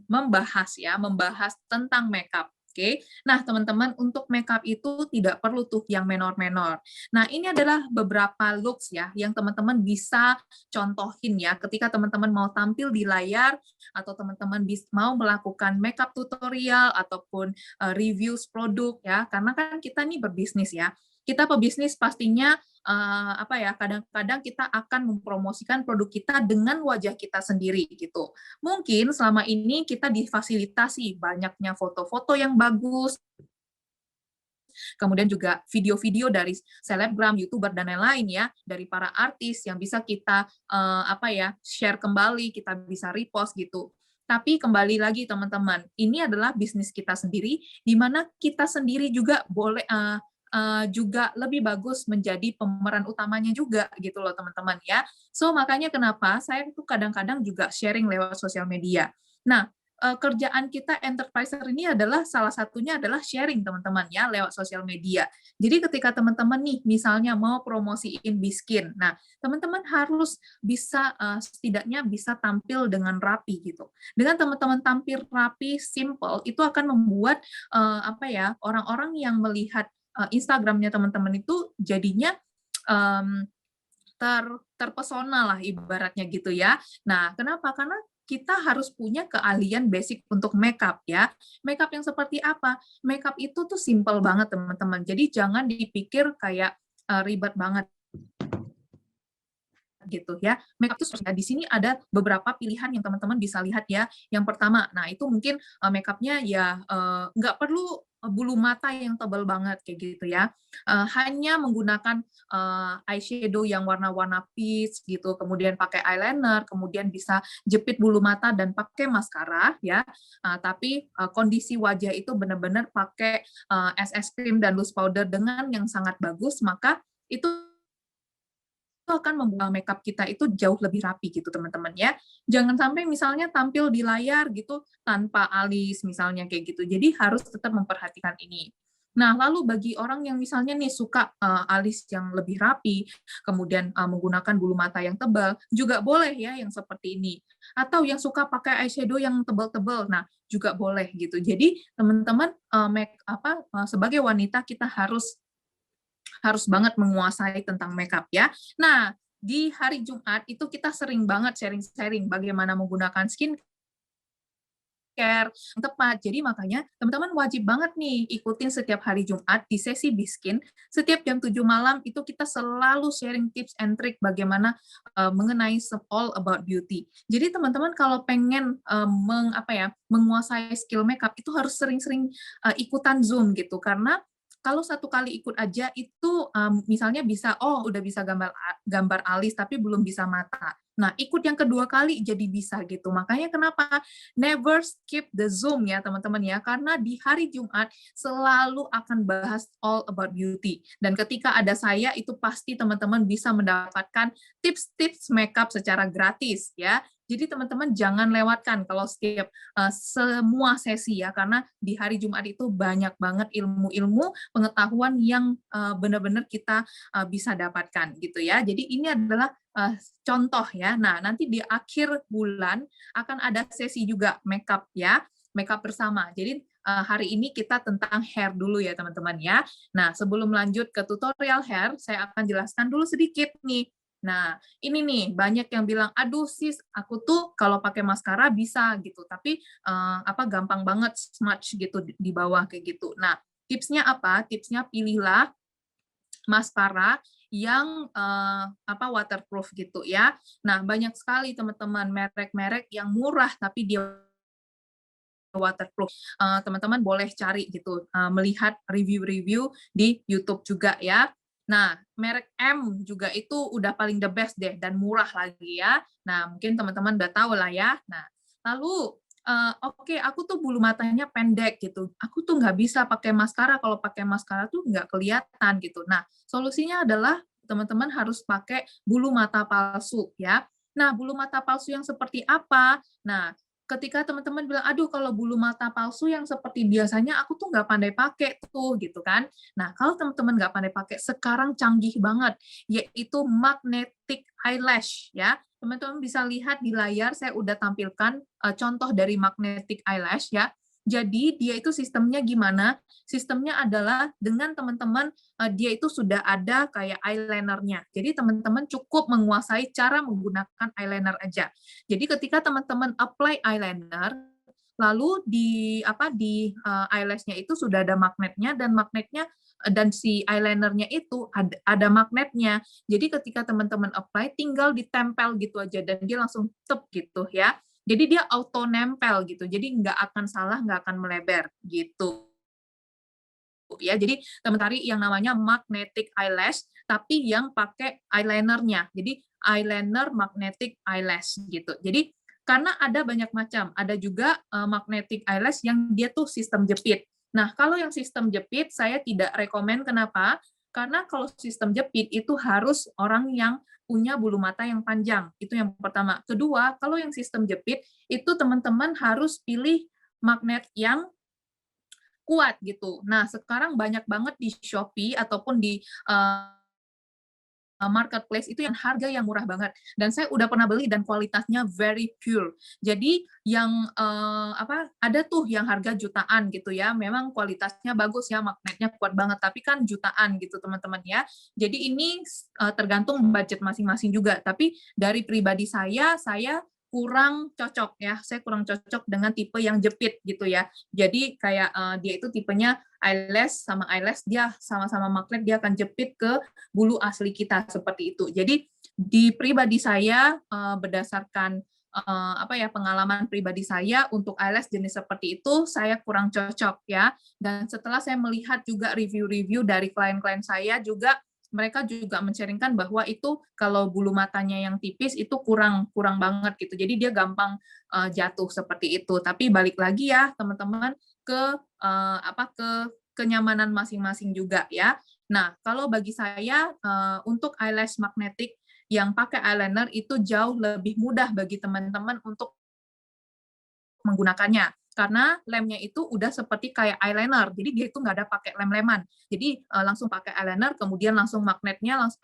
membahas tentang makeup. Oke, nah teman-teman untuk makeup itu tidak perlu tuh yang menor-menor. Nah, ini adalah beberapa looks ya yang teman-teman bisa contohin ya ketika teman-teman mau tampil di layar atau teman-teman mau melakukan makeup tutorial ataupun reviews produk ya. Karena kan kita nih berbisnis ya. Kita pebisnis pastinya kadang-kadang kita akan mempromosikan produk kita dengan wajah kita sendiri gitu. Mungkin selama ini kita difasilitasi banyaknya foto-foto yang bagus, kemudian juga video-video dari selebgram, youtuber dan lain-lain ya, dari para artis yang bisa kita share kembali, kita bisa repost gitu. Tapi kembali lagi teman-teman, ini adalah bisnis kita sendiri, di mana kita sendiri juga boleh juga lebih bagus menjadi pemeran utamanya juga gitu loh teman-teman ya. So makanya kenapa saya tuh kadang-kadang juga sharing lewat sosial media. Nah, kerjaan kita enterpriser ini adalah salah satunya adalah sharing teman-teman ya lewat sosial media. Jadi ketika teman-teman nih misalnya mau promosiin Biskin, nah teman-teman harus bisa setidaknya bisa tampil dengan rapi gitu. Dengan teman-teman tampil rapi, simple, itu akan membuat orang-orang yang melihat Instagramnya teman-teman itu jadinya terpesona lah ibaratnya gitu ya. Nah, kenapa? Karena kita harus punya keahlian basic untuk makeup ya. Makeup yang seperti apa? Makeup itu tuh simple banget teman-teman. Jadi jangan dipikir kayak ribet banget gitu ya. Makeup itu di sini ada beberapa pilihan yang teman-teman bisa lihat ya. Yang pertama, nah itu mungkin makeupnya ya nggak perlu bulu mata yang tebal banget kayak gitu ya. Hanya menggunakan eyeshadow yang warna-warna peach gitu, kemudian pakai eyeliner, kemudian bisa jepit bulu mata dan pakai maskara ya. Tapi kondisi wajah itu benar-benar pakai SS cream dan loose powder dengan yang sangat bagus, maka itu akan membuat makeup kita itu jauh lebih rapi gitu teman-teman ya. Jangan sampai misalnya tampil di layar gitu tanpa alis misalnya kayak gitu. Jadi harus tetap memperhatikan ini. Nah, lalu bagi orang yang misalnya nih suka alis yang lebih rapi, kemudian menggunakan bulu mata yang tebal, juga boleh ya yang seperti ini. Atau yang suka pakai eyeshadow yang tebal-tebal, nah juga boleh gitu. Jadi teman-teman sebagai wanita kita harus banget menguasai tentang makeup ya. Nah, di hari Jumat itu kita sering banget sharing-sharing bagaimana menggunakan skincare yang tepat. Jadi makanya teman-teman wajib banget nih ikutin setiap hari Jumat di sesi Biskin. Setiap jam 7 malam itu kita selalu sharing tips and trick bagaimana mengenai all about beauty. Jadi teman-teman kalau pengen menguasai skill makeup itu harus sering-sering ikutan Zoom gitu karena kalau satu kali ikut aja itu misalnya bisa udah bisa gambar alis tapi belum bisa mata. Nah, ikut yang kedua kali jadi bisa gitu. Makanya kenapa never skip the Zoom ya teman-teman ya, karena di hari Jumat selalu akan bahas all about beauty. Dan ketika ada saya itu pasti teman-teman bisa mendapatkan tips-tips makeup secara gratis ya. Jadi teman-teman jangan lewatkan kalau setiap semua sesi ya, karena di hari Jumat itu banyak banget ilmu-ilmu pengetahuan yang benar-benar kita bisa dapatkan gitu ya. Jadi ini adalah contoh ya. Nah, nanti di akhir bulan akan ada sesi juga makeup ya, makeup bersama. Jadi hari ini kita tentang hair dulu ya teman-teman ya. Nah, sebelum lanjut ke tutorial hair, saya akan jelaskan dulu sedikit nih. Nah, ini nih banyak yang bilang, aduh sis, aku tuh kalau pakai maskara bisa gitu, tapi gampang banget smudge gitu di bawah kayak gitu. Nah, tipsnya apa? Tipsnya pilihlah maskara yang waterproof gitu ya. Nah, banyak sekali teman-teman merek-merek yang murah tapi dia waterproof. Teman-teman boleh cari gitu, melihat review-review di YouTube juga ya. Nah, merek M juga itu udah paling the best deh dan murah lagi ya. Nah, mungkin teman-teman udah tahu lah ya. Nah, lalu oke, aku tuh bulu matanya pendek gitu. Aku tuh nggak bisa pakai maskara. Kalau pakai maskara tuh nggak kelihatan gitu. Nah, solusinya adalah teman-teman harus pakai bulu mata palsu ya. Nah, bulu mata palsu yang seperti apa? Nah, ketika teman-teman bilang, aduh kalau bulu mata palsu yang seperti biasanya aku tuh nggak pandai pakai tuh gitu kan. Nah, kalau teman-teman nggak pandai pakai, sekarang canggih banget, yaitu magnetic eyelash ya. Teman-teman bisa lihat di layar, saya udah tampilkan contoh dari magnetic eyelash ya. Jadi dia itu sistemnya gimana? Sistemnya adalah dengan teman-teman dia itu sudah ada kayak eyelinernya. Jadi teman-teman cukup menguasai cara menggunakan eyeliner aja. Jadi ketika teman-teman apply eyeliner, lalu di eyelash-nya itu sudah ada magnetnya dan dan si eyelinernya itu ada magnetnya. Jadi ketika teman-teman apply tinggal ditempel gitu aja dan dia langsung tep gitu ya. Jadi dia auto nempel gitu. Jadi nggak akan salah, nggak akan melebar gitu ya. Jadi teman cari yang namanya magnetic eyelash tapi yang pakai eyelinernya. Jadi eyeliner magnetic eyelash gitu. Jadi karena ada banyak macam, ada juga magnetic eyelash yang dia tuh sistem jepit. Nah, kalau yang sistem jepit saya tidak rekomen, kenapa? Karena kalau sistem jepit itu harus orang yang punya bulu mata yang panjang. Itu yang pertama. Kedua, kalau yang sistem jepit itu teman-teman harus pilih magnet yang kuat gitu. Nah, sekarang banyak banget di Shopee ataupun di marketplace itu yang harga yang murah banget dan saya udah pernah beli dan kualitasnya very pure. Jadi yang ada tuh yang harga jutaan gitu ya. Memang kualitasnya bagus ya, magnetnya kuat banget, tapi kan jutaan gitu teman-teman ya. Jadi ini tergantung budget masing-masing juga. Tapi dari pribadi saya kurang cocok ya. Saya kurang cocok dengan tipe yang jepit gitu ya. Jadi kayak dia itu tipenya eyelash sama eyelash dia sama-sama magnet, dia akan jepit ke bulu asli kita seperti itu. Jadi di pribadi saya berdasarkan apa ya, pengalaman pribadi saya untuk eyelash jenis seperti itu saya kurang cocok ya. Dan setelah saya melihat juga review-review dari klien-klien saya juga, mereka juga men-sharing-kan bahwa itu kalau bulu matanya yang tipis itu kurang kurang banget gitu. Jadi dia gampang jatuh seperti itu. Tapi balik lagi ya teman-teman ke apa ke kenyamanan masing-masing juga ya. Nah, kalau bagi saya untuk eyelash magnetic yang pakai eyeliner itu jauh lebih mudah bagi teman-teman untuk menggunakannya. Karena lemnya itu udah seperti kayak eyeliner, jadi dia itu nggak ada pakai lem-leman. Jadi langsung pakai eyeliner, kemudian langsung magnetnya, langsung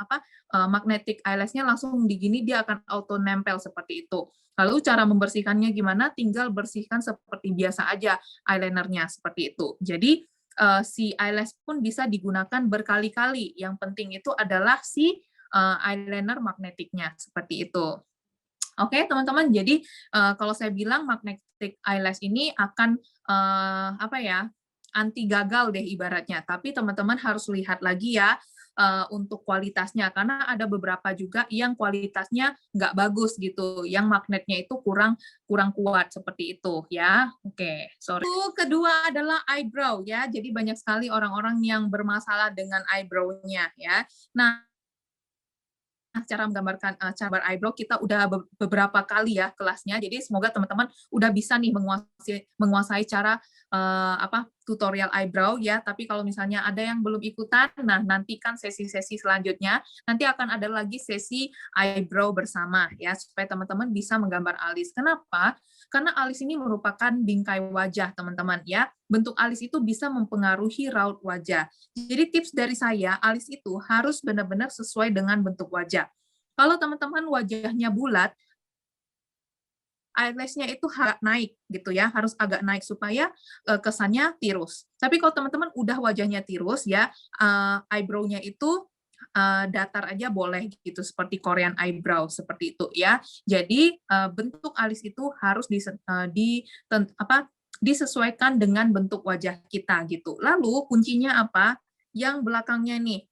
magnetic eyelash-nya langsung di gini dia akan auto nempel seperti itu. Lalu cara membersihkannya gimana? Tinggal bersihkan seperti biasa aja eyelinernya seperti itu. Jadi si eyelash pun bisa digunakan berkali-kali. Yang penting itu adalah si eyeliner magnetiknya seperti itu. Oke, teman-teman. Jadi kalau saya bilang magnetic eyelash ini akan apa ya, anti gagal deh ibaratnya. Tapi teman-teman harus lihat lagi ya untuk kualitasnya karena ada beberapa juga yang kualitasnya nggak bagus gitu, yang magnetnya itu kurang kurang kuat seperti itu ya. Oke, sorry. Kedua adalah eyebrow ya. Jadi banyak sekali orang-orang yang bermasalah dengan eyebrow-nya ya. Nah, cara menggambarkan cara eyebrow kita udah beberapa kali ya kelasnya. Jadi semoga teman-teman udah bisa nih menguasai cara apa tutorial eyebrow ya. Tapi kalau misalnya ada yang belum ikutan, nah nantikan sesi-sesi selanjutnya. Nanti akan ada lagi sesi eyebrow bersama ya supaya teman-teman bisa menggambar alis. Kenapa? Karena alis ini merupakan bingkai wajah teman-teman ya. Bentuk alis itu bisa mempengaruhi raut wajah. Jadi tips dari saya, alis itu harus benar-benar sesuai dengan bentuk wajah. Kalau teman-teman wajahnya bulat, eyelash-nya itu agak naik gitu ya, harus agak naik supaya kesannya tirus. Tapi kalau teman-teman udah wajahnya tirus ya, eyebrow-nya itu datar aja boleh gitu, seperti Korean eyebrow seperti itu ya. Jadi bentuk alis itu harus disesuaikan dengan bentuk wajah kita gitu. Lalu kuncinya apa? Yang belakangnya nih,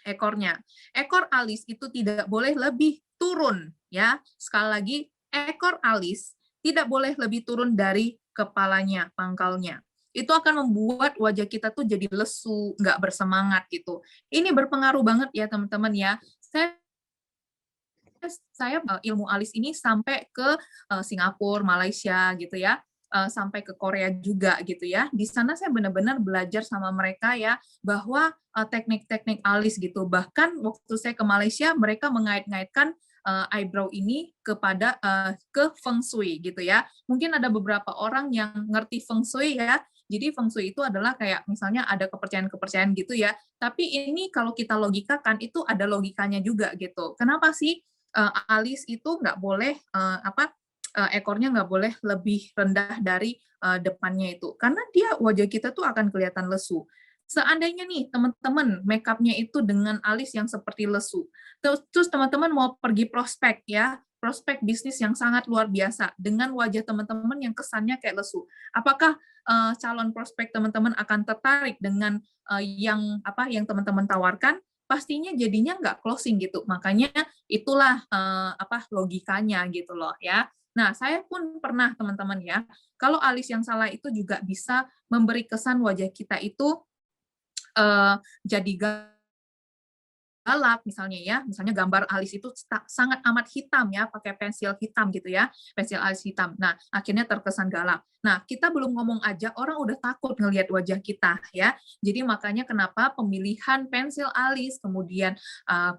ekornya. Ekor alis itu tidak boleh lebih turun ya. Sekali lagi, ekor alis tidak boleh lebih turun dari kepalanya, pangkalnya. Itu akan membuat wajah kita tuh jadi lesu, nggak bersemangat gitu. Ini berpengaruh banget ya teman-teman ya. Saya ilmu alis ini sampai ke Singapura, Malaysia gitu ya, sampai ke Korea juga gitu ya. Di sana saya benar-benar belajar sama mereka ya, bahwa teknik-teknik alis gitu. Bahkan waktu saya ke Malaysia, mereka mengait-ngaitkan eyebrow ini kepada ke feng shui gitu ya. Mungkin ada beberapa orang yang ngerti feng shui ya. Jadi feng shui itu adalah kayak misalnya ada kepercayaan-kepercayaan gitu ya. Tapi ini kalau kita logikakan itu ada logikanya juga gitu. Kenapa sih alis itu nggak boleh ekornya nggak boleh lebih rendah dari depannya itu karena dia wajah kita tuh akan kelihatan lesu. Seandainya nih teman-teman makeupnya itu dengan alis yang seperti lesu, terus teman-teman mau pergi prospek ya, prospek bisnis yang sangat luar biasa dengan wajah teman-teman yang kesannya kayak lesu. Apakah calon prospek teman-teman akan tertarik dengan yang teman-teman tawarkan? Pastinya jadinya nggak closing gitu. Makanya itulah logikanya gitu loh ya. Nah, saya pun pernah teman-teman ya, kalau alis yang salah itu juga bisa memberi kesan wajah kita itu jadi galak misalnya ya, misalnya gambar alis itu sangat amat hitam ya, pakai pensil hitam gitu ya, pensil alis hitam. Nah, akhirnya terkesan galak. Nah, kita belum ngomong aja, orang udah takut ngelihat wajah kita ya. Jadi makanya kenapa pemilihan pensil alis, kemudian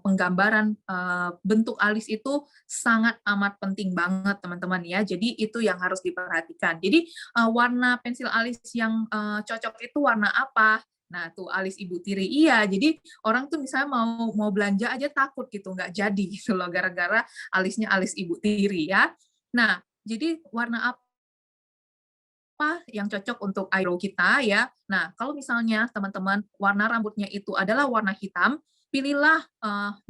penggambaran bentuk alis itu sangat amat penting banget teman-teman ya. Jadi itu yang harus diperhatikan. Jadi warna pensil alis yang cocok itu warna apa? Nah, tuh alis ibu tiri. Iya, jadi orang tuh misalnya mau belanja aja takut gitu, nggak jadi gitu loh, gara-gara alisnya alis ibu tiri ya. Nah, jadi warna apa yang cocok untuk eyebrow kita ya. Nah, kalau misalnya teman-teman warna rambutnya itu adalah warna hitam, pilihlah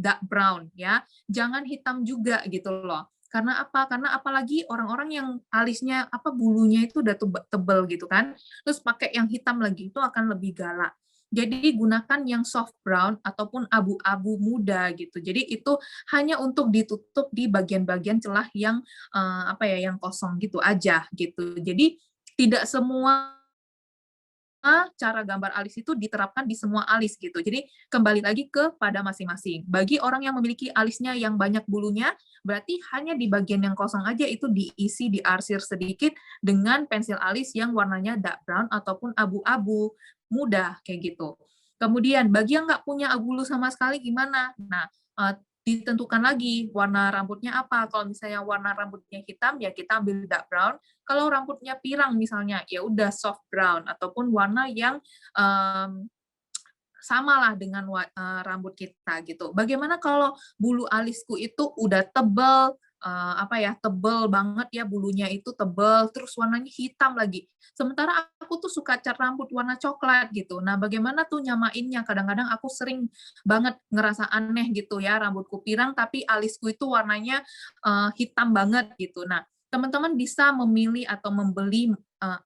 dark brown ya. Jangan hitam juga gitu loh. Karena apa? Karena apalagi orang-orang yang alisnya bulunya itu udah tebel gitu kan. Terus pakai yang hitam lagi itu akan lebih galak. Jadi gunakan yang soft brown ataupun abu-abu muda gitu. Jadi itu hanya untuk ditutup di bagian-bagian celah yang apa ya, yang kosong gitu aja gitu. Jadi tidak semua cara gambar alis itu diterapkan di semua alis gitu. Jadi kembali lagi kepada masing-masing. Bagi orang yang memiliki alisnya yang banyak bulunya, berarti hanya di bagian yang kosong aja itu diisi, diarsir sedikit dengan pensil alis yang warnanya dark brown ataupun abu-abu muda kayak gitu. Kemudian bagi yang nggak punya bulu sama sekali gimana? Nah, ditentukan lagi warna rambutnya apa. Kalau misalnya warna rambutnya hitam, ya kita ambil dark brown. Kalau rambutnya pirang misalnya, ya udah soft brown ataupun warna yang samalah dengan rambut kita gitu. Bagaimana kalau bulu alisku itu udah tebel, apa ya, tebel banget ya bulunya itu tebel, terus warnanya hitam lagi. Sementara aku tuh suka cat rambut warna coklat gitu. Nah, bagaimana tuh nyamainnya? Kadang-kadang aku sering banget ngerasa aneh gitu ya, rambutku pirang tapi alisku itu warnanya hitam banget gitu. Nah, teman-teman bisa memilih atau membeli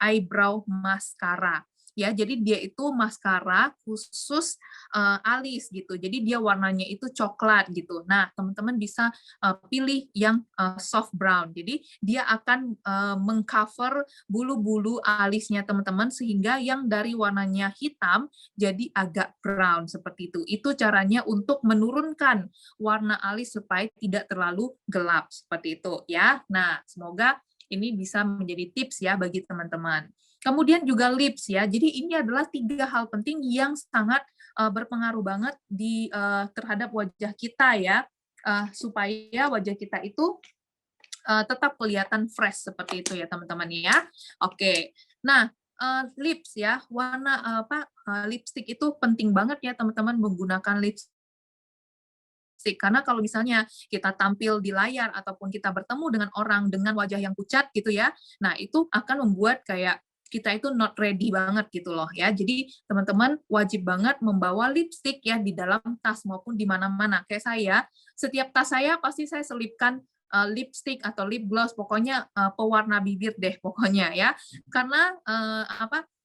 eyebrow mascara ya. Jadi dia itu maskara khusus alis gitu. Jadi dia warnanya itu coklat gitu. Nah, teman-teman bisa pilih yang soft brown. Jadi dia akan mengcover bulu-bulu alisnya teman-teman sehingga yang dari warnanya hitam jadi agak brown seperti itu. Itu caranya untuk menurunkan warna alis supaya tidak terlalu gelap seperti itu ya. Nah, semoga ini bisa menjadi tips ya bagi teman-teman. Kemudian juga lips ya. Jadi ini adalah 3 hal penting yang sangat berpengaruh banget terhadap wajah kita ya, supaya wajah kita itu tetap kelihatan fresh seperti itu ya teman-teman ya. Oke. Nah, lips ya, warna lipstick itu penting banget ya teman-teman menggunakan lipstick. Karena kalau misalnya kita tampil di layar ataupun kita bertemu dengan orang dengan wajah yang pucat gitu ya, nah itu akan membuat kayak kita itu not ready banget gitu loh ya. Jadi teman-teman wajib banget membawa lipstick ya di dalam tas maupun di mana-mana. Kayak saya, setiap tas saya pasti saya selipkan lipstick atau lip gloss, pokoknya pewarna bibir deh pokoknya ya. Karena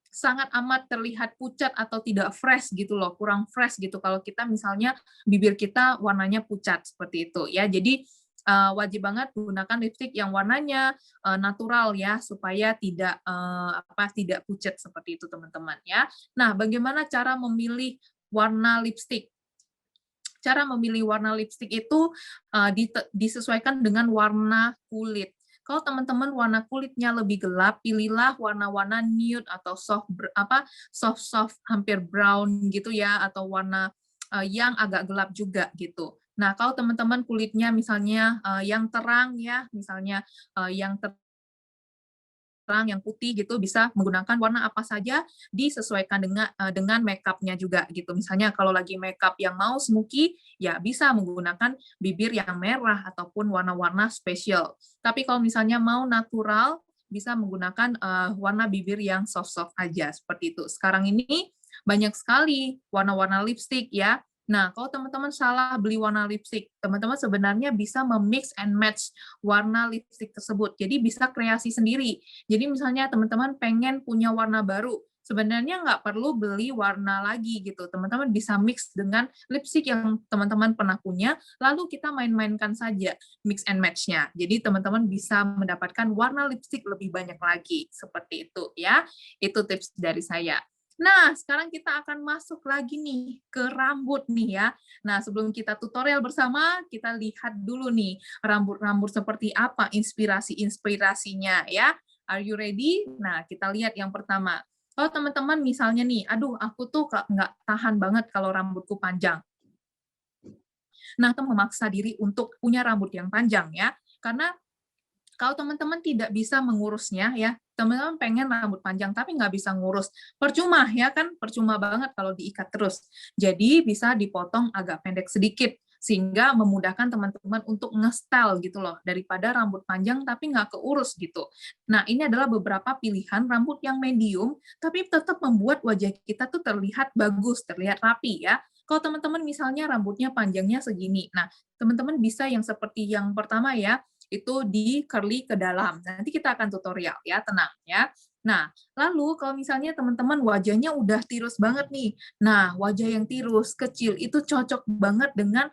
sangat amat terlihat pucat atau tidak fresh gitu loh, kurang fresh gitu kalau kita misalnya bibir kita warnanya pucat seperti itu ya. Jadi wajib banget gunakan lipstick yang warnanya natural ya supaya tidak pucat seperti itu teman-teman ya. Nah, bagaimana cara memilih warna lipstick? Cara memilih warna lipstick itu disesuaikan dengan warna kulit. Kalau teman-teman warna kulitnya lebih gelap, pilihlah warna-warna nude atau soft hampir brown gitu ya, atau warna yang agak gelap juga gitu. Nah, kalau teman-teman kulitnya misalnya yang terang ya, misalnya yang terang, yang putih gitu, bisa menggunakan warna apa saja disesuaikan dengan make-up-nya juga gitu. Misalnya kalau lagi make-up yang mau smoky, ya bisa menggunakan bibir yang merah ataupun warna-warna spesial. Tapi kalau misalnya mau natural, bisa menggunakan warna bibir yang soft-soft aja seperti itu. Sekarang ini banyak sekali warna-warna lipstick ya. Nah, kalau teman-teman salah beli warna lipstick, teman-teman sebenarnya bisa memix and match warna lipstick tersebut. Jadi bisa kreasi sendiri. Jadi misalnya teman-teman pengen punya warna baru, sebenarnya nggak perlu beli warna lagi gitu. Teman-teman bisa mix dengan lipstick yang teman-teman pernah punya, lalu kita main-mainkan saja mix and match-nya. Jadi teman-teman bisa mendapatkan warna lipstick lebih banyak lagi. Seperti itu ya. Itu tips dari saya. Nah, sekarang kita akan masuk lagi nih ke rambut nih ya. Nah, sebelum kita tutorial bersama, kita lihat dulu nih rambut-rambut seperti apa inspirasi-inspirasinya ya. Are you ready? Nah, kita lihat yang pertama. Kalau teman-teman misalnya nih, aduh aku tuh nggak tahan banget kalau rambutku panjang. Nah, teman memaksa diri untuk punya rambut yang panjang ya. Karena kalau teman-teman tidak bisa mengurusnya ya, teman-teman pengen rambut panjang tapi nggak bisa ngurus, percuma ya kan, percuma banget kalau diikat terus. Jadi bisa dipotong agak pendek sedikit, sehingga memudahkan teman-teman untuk nge-style gitu loh, daripada rambut panjang tapi nggak keurus gitu. Nah, ini adalah beberapa pilihan rambut yang medium, tapi tetap membuat wajah kita tuh terlihat bagus, terlihat rapi ya. Kalau teman-teman misalnya rambutnya panjangnya segini, nah teman-teman bisa yang seperti yang pertama ya, itu di curly ke dalam. Nanti kita akan tutorial ya, tenang ya. Nah, lalu kalau misalnya teman-teman wajahnya udah tirus banget nih. Nah, wajah yang tirus, kecil itu cocok banget dengan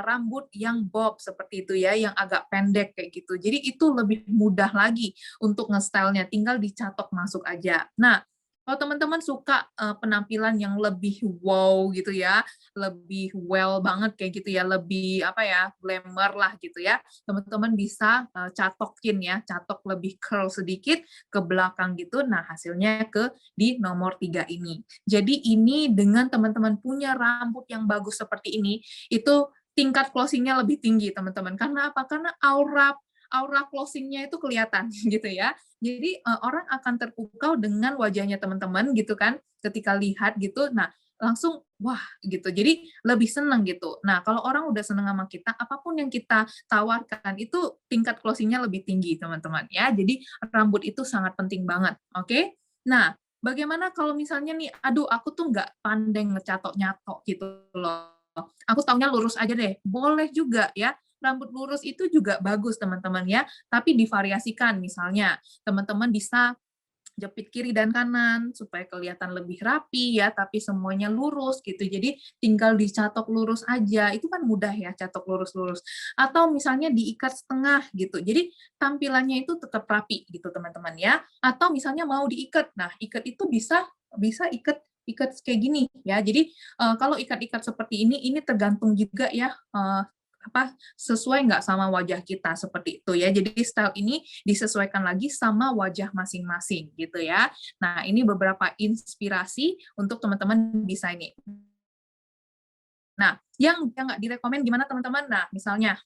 rambut yang bob seperti itu ya, yang agak pendek kayak gitu. Jadi itu lebih mudah lagi untuk nge-style-nya, tinggal dicatok masuk aja. Nah, kalau teman-teman suka penampilan yang lebih wow gitu ya, lebih well banget kayak gitu ya, lebih apa ya, glamour lah gitu ya, teman-teman bisa catokin ya, catok lebih curl sedikit ke belakang gitu. Nah, hasilnya di nomor 3 ini. Jadi ini dengan teman-teman punya rambut yang bagus seperti ini, itu tingkat closing-nya lebih tinggi, teman-teman. Karena apa? Karena aura aura closing-nya itu kelihatan gitu ya. Jadi orang akan terpukau dengan wajahnya teman-teman gitu kan, ketika lihat gitu. Nah, langsung wah gitu. Jadi lebih senang gitu. Nah, kalau orang udah senang sama kita, apapun yang kita tawarkan itu tingkat closing-nya lebih tinggi, teman-teman ya. Jadi rambut itu sangat penting banget, oke? Nah, bagaimana kalau misalnya nih, aduh aku tuh nggak pandai ngecatok-nyatok gitu loh. Aku taunya lurus aja deh. Boleh juga ya. Rambut lurus itu juga bagus, teman-teman ya. Tapi divariasikan, misalnya teman-teman bisa jepit kiri dan kanan supaya kelihatan lebih rapi ya, tapi semuanya lurus gitu. Jadi tinggal dicatok lurus aja. Itu kan mudah ya, catok lurus-lurus. Atau misalnya diikat setengah gitu. Jadi tampilannya itu tetap rapi gitu, teman-teman ya. Atau misalnya mau diikat. Nah, ikat itu bisa bisa ikat ikat kayak gini ya. Jadi kalau ikat-ikat seperti ini tergantung juga ya apa sesuai nggak sama wajah kita seperti itu ya. Jadi style ini disesuaikan lagi sama wajah masing-masing gitu ya. Nah, ini beberapa inspirasi untuk teman-teman bisa ini. Nah, yang nggak direkomend gimana teman-teman? Nah, misalnya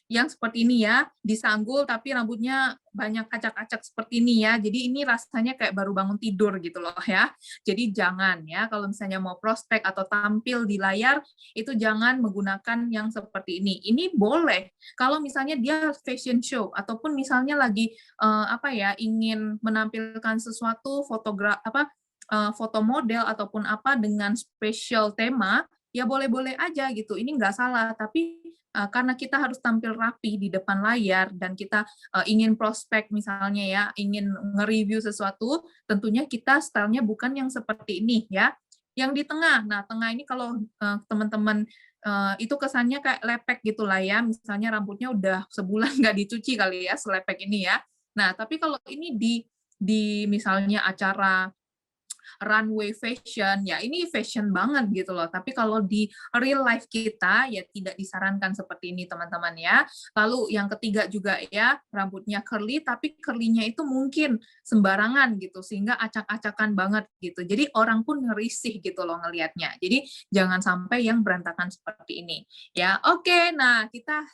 yang seperti ini ya, disanggul tapi rambutnya banyak acak-acak seperti ini ya. Jadi ini rasanya kayak baru bangun tidur gitu loh ya. Jadi jangan ya, kalau misalnya mau prospek atau tampil di layar, itu jangan menggunakan yang seperti ini. Ini boleh kalau misalnya dia fashion show ataupun misalnya lagi apa ya, ingin menampilkan sesuatu foto model ataupun apa dengan special tema, ya boleh-boleh aja gitu. Ini nggak salah, tapi karena kita harus tampil rapi di depan layar dan kita ingin prospek misalnya ya, ingin nge-review sesuatu, tentunya kita stylenya bukan yang seperti ini ya. Yang di tengah, nah tengah ini kalau teman-teman itu kesannya kayak lepek gitulah ya, misalnya rambutnya udah sebulan nggak dicuci kali ya, selepek ini ya. Nah, tapi kalau ini di misalnya acara runway fashion, ya ini fashion banget gitu loh. Tapi kalau di real life kita, ya tidak disarankan seperti ini teman-teman ya. Lalu yang ketiga juga ya, rambutnya curly, tapi curly-nya itu mungkin sembarangan gitu, sehingga acak-acakan banget gitu. Jadi orang pun ngerisih gitu loh ngelihatnya. Jadi jangan sampai yang berantakan seperti ini. Ya, oke. Nah, kita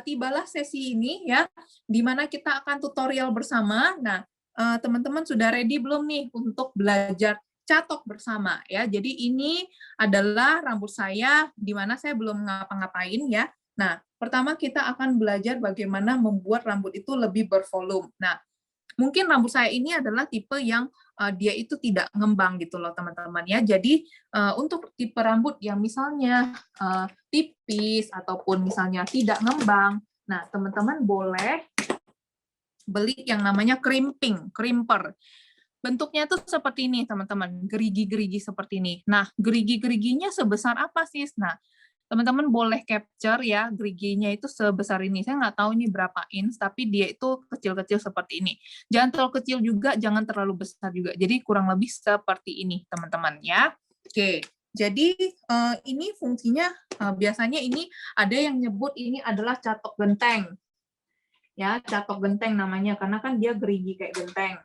tibalah sesi ini ya, di mana kita akan tutorial bersama. Nah, teman-teman sudah ready belum nih untuk belajar catok bersama ya. Jadi ini adalah rambut saya di mana saya belum ngapa-ngapain ya. Nah, pertama kita akan belajar bagaimana membuat rambut itu lebih bervolume. Nah, mungkin rambut saya ini adalah tipe yang dia itu tidak ngembang gitu loh teman-teman ya. Jadi untuk tipe rambut yang misalnya tipis ataupun misalnya tidak ngembang, nah teman-teman boleh beli yang namanya crimping, crimper. Bentuknya tuh seperti ini, teman-teman. Gerigi-gerigi seperti ini. Nah, gerigi-geriginya sebesar apa sih? Nah, teman-teman boleh capture ya, geriginya itu sebesar ini. Saya nggak tahu ini berapa inch, tapi dia itu kecil-kecil seperti ini. Jangan terlalu kecil juga, jangan terlalu besar juga. Jadi kurang lebih seperti ini, teman-teman ya. Oke, jadi ini fungsinya biasanya ini ada yang nyebut ini adalah catok genteng. Ya, catok genteng namanya, karena kan dia gerigi kayak genteng.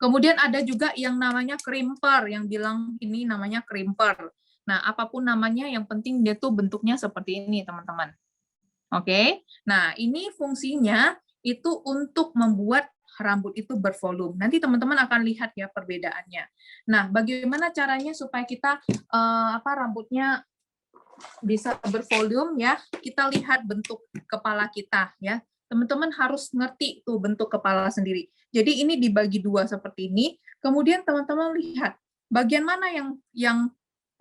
Kemudian ada juga yang namanya crimper, yang bilang ini namanya crimper. Nah, apapun namanya, yang penting dia tuh bentuknya seperti ini, teman-teman. Oke? Nah, ini fungsinya itu untuk membuat rambut itu bervolume. Nanti teman-teman akan lihat ya perbedaannya. Nah, bagaimana caranya supaya kita rambutnya bisa bervolume ya? Kita lihat bentuk kepala kita ya. Teman-teman harus ngerti tuh bentuk kepala sendiri. Jadi ini dibagi dua seperti ini. Kemudian teman-teman lihat bagian mana yang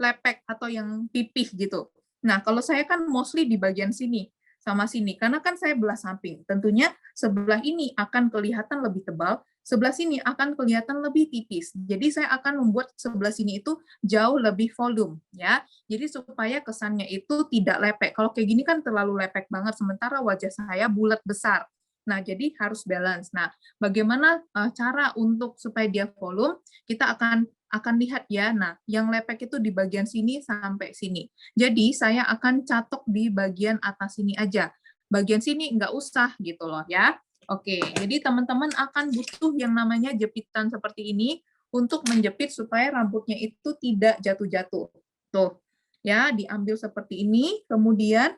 lepek atau yang pipih gitu. Nah, kalau saya kan mostly di bagian sini. sama sini. Karena kan saya belah samping. Tentunya sebelah ini akan kelihatan lebih tebal, sebelah sini akan kelihatan lebih tipis. Jadi saya akan membuat sebelah sini itu jauh lebih volume ya. Jadi supaya kesannya itu tidak lepek. Kalau kayak gini kan terlalu lepek banget, sementara wajah saya bulat besar. Nah, jadi harus balance. Nah, bagaimana cara untuk supaya dia volume? Kita akan lihat ya. Nah, yang lepek itu di bagian sini sampai sini. Jadi saya akan catok di bagian atas sini aja. Bagian sini nggak usah gitu loh ya. Oke, jadi teman-teman akan butuh yang namanya jepitan seperti ini untuk menjepit supaya rambutnya itu tidak jatuh-jatuh. Tuh, ya, diambil seperti ini, kemudian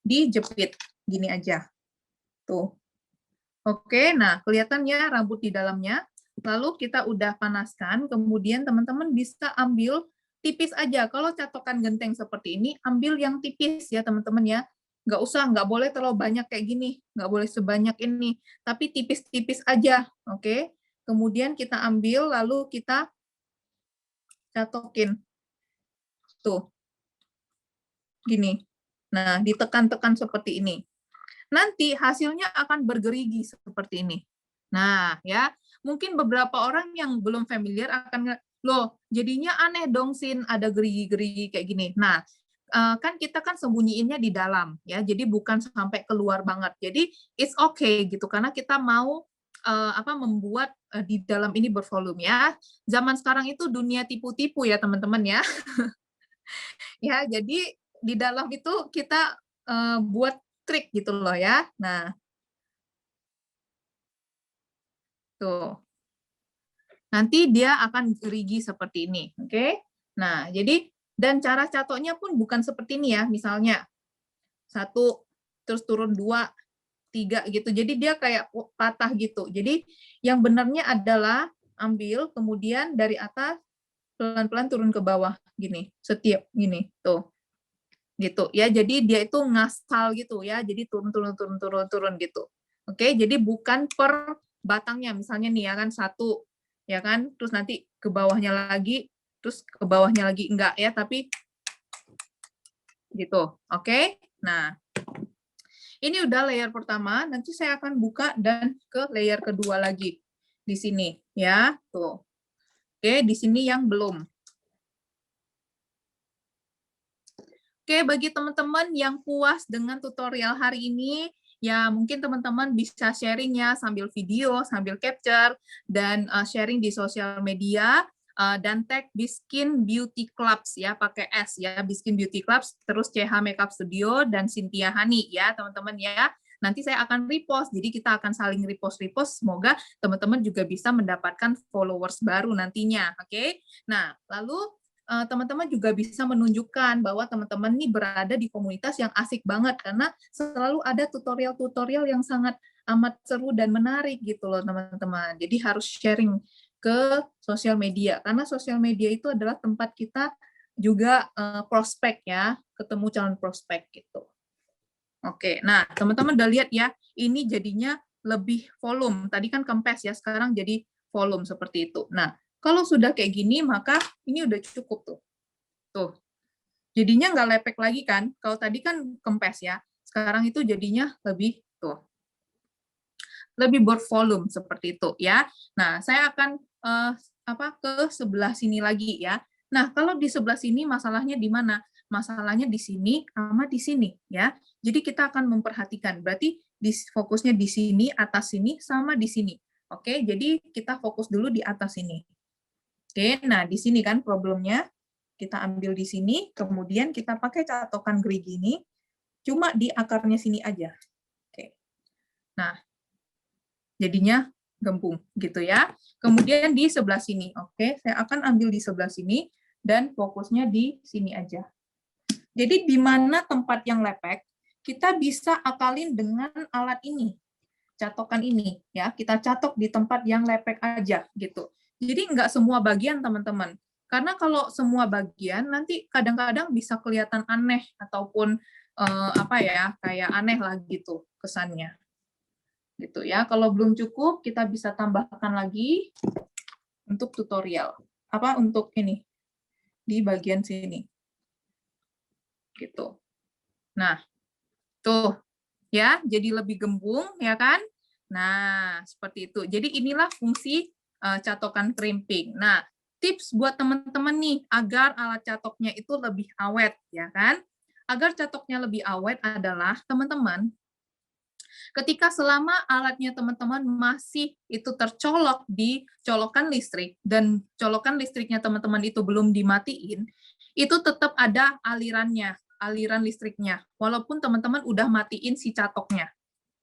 dijepit gini aja. Tuh. Oke, nah kelihatan ya rambut di dalamnya. Lalu kita udah panaskan, kemudian teman-teman bisa ambil tipis aja. Kalau catokan genteng seperti ini, ambil yang tipis ya teman-teman ya. Nggak usah, nggak boleh terlalu banyak kayak gini. Nggak boleh sebanyak ini. Tapi tipis-tipis aja, oke. Kemudian kita ambil, lalu kita catokin. Tuh, gini. Nah, ditekan-tekan seperti ini. Nanti hasilnya akan bergerigi seperti ini. Nah, ya, mungkin beberapa orang yang belum familiar akan, loh, jadinya aneh dong, Sin, ada gerigi-gerigi kayak gini. Nah, kan kita kan sembunyiinnya di dalam, ya, jadi bukan sampai keluar banget. Jadi, it's okay, gitu, karena kita mau membuat di dalam ini bervolume, ya. Zaman sekarang itu dunia tipu-tipu ya, teman-teman, ya. Ya, jadi di dalam itu kita buat trik gitu loh ya. Nah, tuh. Nanti dia akan gerigi seperti ini, oke? Nah, jadi dan cara catoknya pun bukan seperti ini ya, misalnya satu, terus turun dua, tiga gitu. Jadi dia kayak patah gitu. Jadi yang benarnya adalah ambil, kemudian dari atas pelan-pelan turun ke bawah gini, setiap gini, tuh. Gitu ya. Jadi dia itu ngasal gitu ya. Jadi turun gitu. Oke, jadi bukan per batangnya. Misalnya nih ya kan satu ya kan, terus nanti ke bawahnya lagi, terus ke bawahnya lagi enggak ya, tapi gitu. Oke. Nah, ini udah layer pertama, nanti saya akan buka dan ke layer kedua lagi di sini ya. Tuh. Oke, di sini yang belum. Oke, bagi teman-teman yang puas dengan tutorial hari ini, ya mungkin teman-teman bisa sharing ya sambil video, sambil capture, dan sharing di sosial media, dan tag Biskin Beauty Clubs ya, pakai S ya, Biskin Beauty Clubs, terus CH Makeup Studio, dan Cynthia Hani ya, teman-teman ya. Nanti saya akan repost, jadi kita akan saling repost-repost, semoga teman-teman juga bisa mendapatkan followers baru nantinya, oke? Nah, lalu teman-teman juga bisa menunjukkan bahwa teman-teman ini berada di komunitas yang asik banget karena selalu ada tutorial-tutorial yang sangat amat seru dan menarik gitu loh teman-teman. Jadi harus sharing ke sosial media karena sosial media itu adalah tempat kita juga prospek ya, ketemu calon prospek gitu. Oke, nah teman-teman udah lihat ya, ini jadinya lebih volume. Tadi kan kempes ya, sekarang jadi volume seperti itu. Nah, kalau sudah kayak gini, maka ini udah cukup tuh. Tuh. Jadinya nggak lepek lagi kan? Kalau tadi kan kempes ya. Sekarang itu jadinya lebih tuh. Lebih bervolume seperti itu ya. Nah, saya akan ke sebelah sini lagi ya. Nah, kalau di sebelah sini masalahnya di mana? Masalahnya di sini sama di sini ya. Jadi kita akan memperhatikan. Berarti fokusnya di sini, atas sini, sama di sini. Oke, jadi kita fokus dulu di atas sini. Oke, nah di sini kan problemnya, kita ambil di sini, kemudian kita pakai catokan gerigi ini, cuma di akarnya sini aja. Oke. Nah, jadinya gembung gitu ya. Kemudian di sebelah sini, oke, saya akan ambil di sebelah sini, dan fokusnya di sini aja. Jadi di mana tempat yang lepek, kita bisa akalin dengan alat ini, catokan ini ya, kita catok di tempat yang lepek aja gitu. Jadi nggak semua bagian teman-teman, karena kalau semua bagian nanti kadang-kadang bisa kelihatan aneh ataupun kayak aneh lah gitu kesannya gitu ya. Kalau belum cukup kita bisa tambahkan lagi untuk tutorial untuk ini di bagian sini gitu. Nah, Tuh, ya, jadi lebih gembung, ya kan? Nah, seperti itu. Jadi inilah fungsi catokan crimping. Nah, tips buat teman-teman nih, agar alat catoknya itu lebih awet, ya kan? Agar catoknya lebih awet adalah, teman-teman, ketika selama alatnya teman-teman masih itu tercolok di colokan listrik, dan colokan listriknya teman-teman itu belum dimatiin, itu tetap ada alirannya, aliran listriknya, walaupun teman-teman udah matiin si catoknya.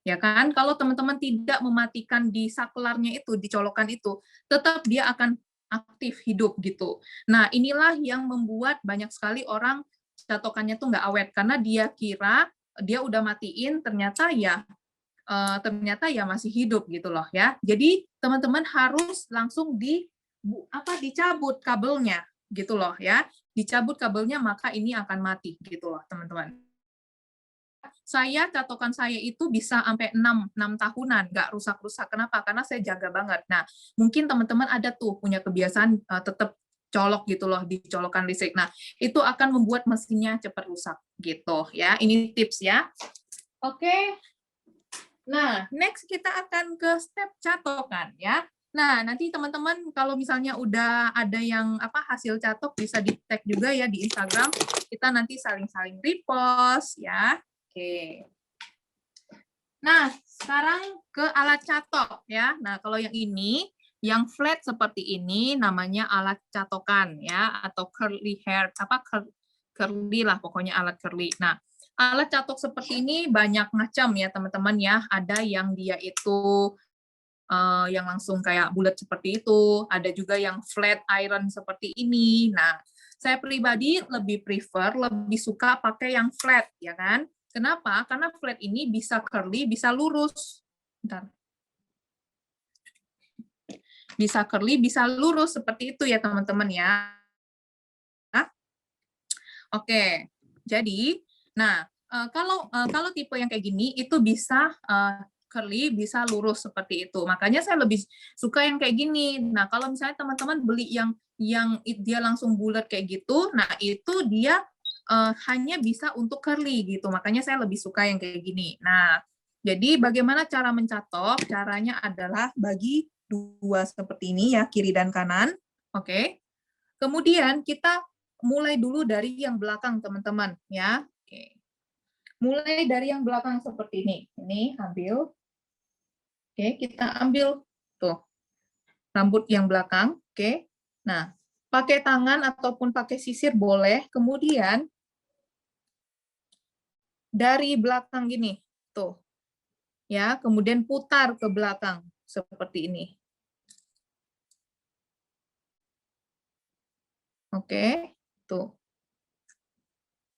Ya kan? Kalau teman-teman tidak mematikan di saklarnya itu, di colokan itu, tetap dia akan aktif hidup gitu. Nah, inilah yang membuat banyak sekali orang catokannya tuh nggak awet, karena dia kira dia udah matiin, ternyata ya masih hidup gitu loh ya. Jadi teman-teman harus langsung dicabut kabelnya gitu loh ya. Dicabut kabelnya, maka ini akan mati gitu loh teman-teman. Catokan saya itu bisa sampai 6 tahunan, nggak rusak-rusak. Kenapa? Karena saya jaga banget. Nah, mungkin teman-teman ada tuh punya kebiasaan tetap colok gitu loh di colokan listrik. Nah, itu akan membuat mesinnya cepat rusak gitu ya. Ini tips ya. Oke. Nah, next kita akan ke step catokan ya. Nah, nanti teman-teman kalau misalnya udah ada yang hasil catok bisa di-tag juga ya di Instagram. Kita nanti saling-saling repost ya. Oke. Nah, sekarang ke alat catok ya. Nah, kalau yang ini, yang flat seperti ini namanya alat catokan ya, atau curly hair, curly lah pokoknya alat curly. Nah, alat catok seperti ini banyak macam ya teman-teman ya. Ada yang dia itu yang langsung kayak bulat seperti itu, ada juga yang flat iron seperti ini. Nah, saya pribadi lebih suka pakai yang flat, ya kan? Kenapa? Karena flat ini bisa curly, bisa lurus. Bentar. Bisa curly, bisa lurus, seperti itu ya teman-teman ya. Oke, jadi, nah kalau tipe yang kayak gini itu bisa curly, bisa lurus seperti itu. Makanya saya lebih suka yang kayak gini. Nah, kalau misalnya teman-teman beli yang dia langsung bulat kayak gitu, nah itu dia hanya bisa untuk curly gitu. Makanya saya lebih suka yang kayak gini. Nah, jadi bagaimana cara mencatok? Caranya adalah bagi dua seperti ini ya, kiri dan kanan. Oke. Kemudian kita mulai dulu dari yang belakang, teman-teman, ya. Oke. Mulai dari yang belakang seperti ini. Ini ambil. Oke, kita ambil tuh rambut yang belakang. Oke. Nah, pakai tangan ataupun pakai sisir boleh. Kemudian dari belakang gini, tuh. Ya, kemudian putar ke belakang seperti ini. Oke, tuh.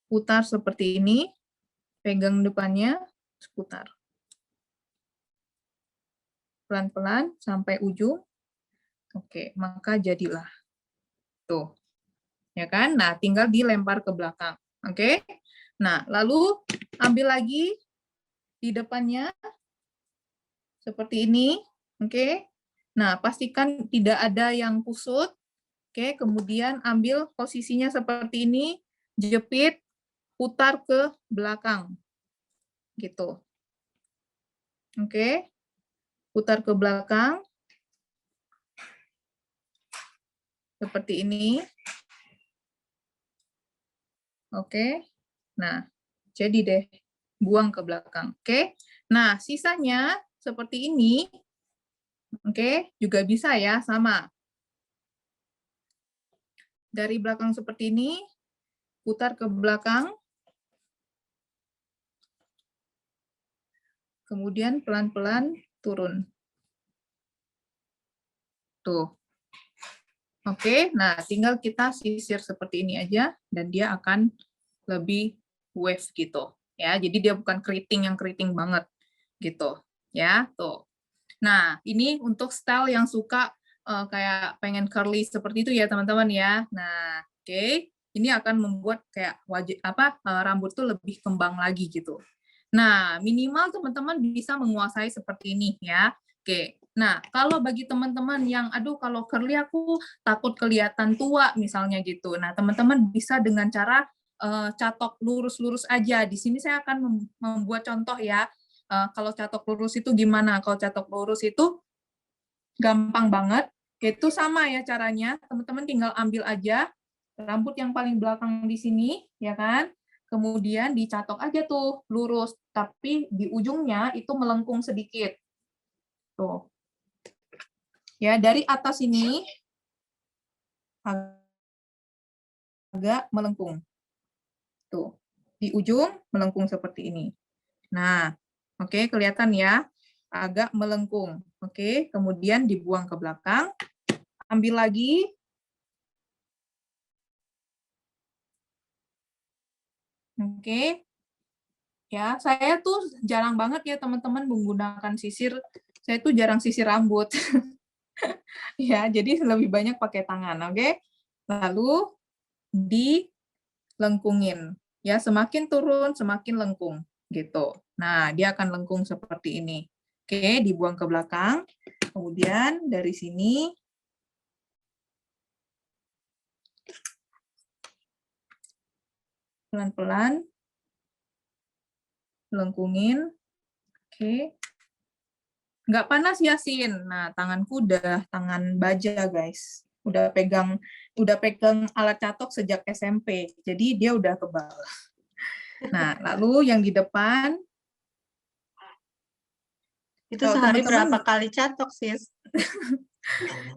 Putar seperti ini, pegang depannya, putar. Pelan-pelan sampai ujung. Oke, maka jadilah. Tuh. Ya kan? Nah, tinggal dilempar ke belakang. Oke? Nah, lalu ambil lagi di depannya seperti ini. Oke? Nah, pastikan tidak ada yang kusut. Oke, kemudian ambil posisinya seperti ini, jepit, putar ke belakang. Gitu. Oke? Putar ke belakang. Seperti ini. Oke. Nah, jadi deh, buang ke belakang. Oke. Nah, sisanya seperti ini. Oke, juga bisa ya, sama. Dari belakang seperti ini, putar ke belakang. Kemudian pelan-pelan turun. Tuh. Oke, nah tinggal kita sisir seperti ini aja, dan dia akan lebih wave gitu. Ya, jadi dia bukan keriting yang keriting banget gitu. Ya, tuh. Nah, ini untuk style yang suka kayak pengen curly seperti itu ya, teman-teman ya. Nah, oke. Ini akan membuat kayak rambut tuh lebih kembang lagi gitu. Nah, minimal teman-teman bisa menguasai seperti ini ya. Oke. Nah, kalau bagi teman-teman yang aduh kalau curly aku takut kelihatan tua misalnya gitu. Nah, teman-teman bisa dengan cara catok lurus-lurus aja. Di sini saya akan membuat contoh ya. Kalau catok lurus itu gimana? Kalau catok lurus itu gampang banget. Itu sama ya caranya. Teman-teman tinggal ambil aja rambut yang paling belakang di sini, ya kan? Kemudian dicatok aja tuh lurus, tapi di ujungnya itu melengkung sedikit. Tuh. Ya, dari atas ini agak melengkung. Tuh. Di ujung melengkung seperti ini. Nah, oke, kelihatan ya, agak melengkung. Oke, kemudian dibuang ke belakang. Ambil lagi. Oke. Ya, saya tuh jarang banget ya teman-teman menggunakan sisir. Saya tuh jarang sisir rambut. Ya, jadi lebih banyak pakai tangan, oke? Lalu dilengkungin. Ya, semakin turun semakin lengkung gitu. Nah, dia akan lengkung seperti ini. Oke, dibuang ke belakang. Kemudian dari sini pelan-pelan lengkungin. Oke. Nggak panas ya, Sin. Nah, tanganku udah tangan baja, guys. Udah pegang alat catok sejak SMP. Jadi dia udah kebal. Nah, lalu yang di depan, Itu kalau sehari teman-teman, berapa kali catok, Sis?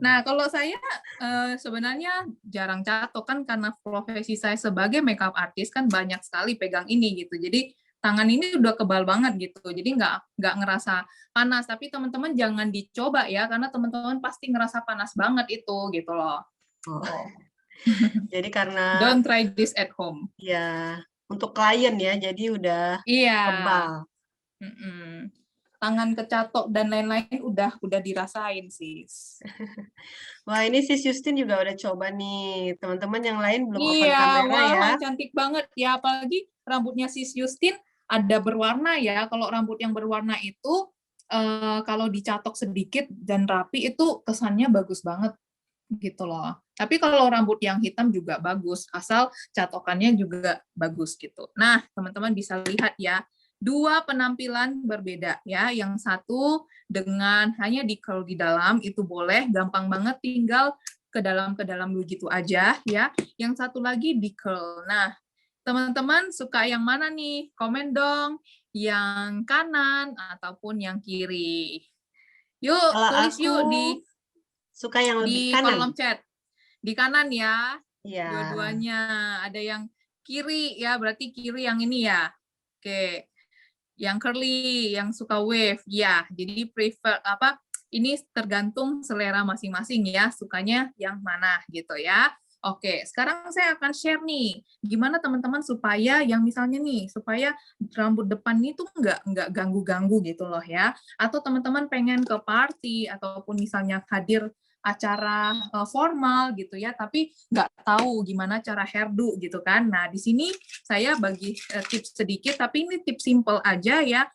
nah kalau saya sebenarnya jarang catok kan karena profesi saya sebagai makeup artist kan banyak sekali pegang ini gitu. Jadi tangan ini udah kebal banget gitu. Jadi nggak ngerasa panas. Tapi teman-teman jangan dicoba ya karena teman-teman pasti ngerasa panas banget itu gitu loh. Oh. Jadi karena Don't try this at home. ya untuk klien ya, jadi udah Iya. kebal. Tangan kecatok dan lain-lain udah dirasain sis. Wah, ini Sis Justin juga udah coba nih. Teman-teman yang lain belum open Iya, kamera ya. wah cantik banget ya. Apalagi rambutnya sis Justin ada berwarna ya. Kalau rambut yang berwarna itu kalau dicatok sedikit dan rapi itu kesannya bagus banget gitu loh. Tapi kalau rambut yang hitam juga bagus, asal catokannya juga bagus gitu. Nah, teman-teman bisa lihat ya, dua penampilan berbeda ya. Yang satu dengan hanya di curl di dalam itu boleh, gampang banget tinggal ke dalam begitu aja ya. Yang satu lagi di curl. Nah, teman-teman suka yang mana nih? Komen dong. Yang kanan ataupun yang kiri. Yuk, Kalau tulis aku yuk suka yang lebih di kanan. kolom chat. Di kanan ya, Iya. dua-duanya. Ada yang kiri ya, berarti kiri yang ini ya. Oke. Yang curly, yang suka wave. Ya, jadi prefer apa? Ini tergantung selera masing-masing ya, sukanya yang mana gitu ya. Oke, sekarang saya akan share nih, gimana teman-teman supaya yang misalnya nih, supaya rambut depan ini tuh nggak ganggu-ganggu gitu loh ya. Atau teman-teman pengen ke party ataupun misalnya hadir acara formal gitu ya, tapi nggak tahu gimana cara hairdo gitu kan. Nah, di sini saya bagi tips sedikit, tapi ini tips simple aja ya,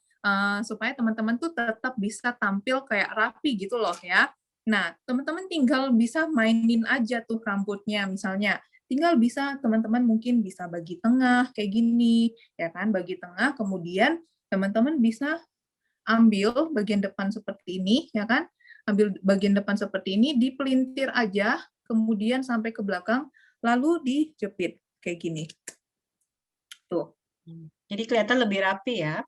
supaya teman-teman tuh tetap bisa tampil kayak rapi gitu loh ya. Nah, teman-teman tinggal bisa mainin aja tuh rambutnya, misalnya tinggal bisa teman-teman mungkin bisa bagi tengah kayak gini, ya kan, bagi tengah, kemudian teman-teman bisa ambil bagian depan seperti ini, ya kan, ambil bagian depan seperti ini, dipelintir aja, kemudian sampai ke belakang, lalu dijepit kayak gini. Tuh. Jadi kelihatan lebih rapi ya.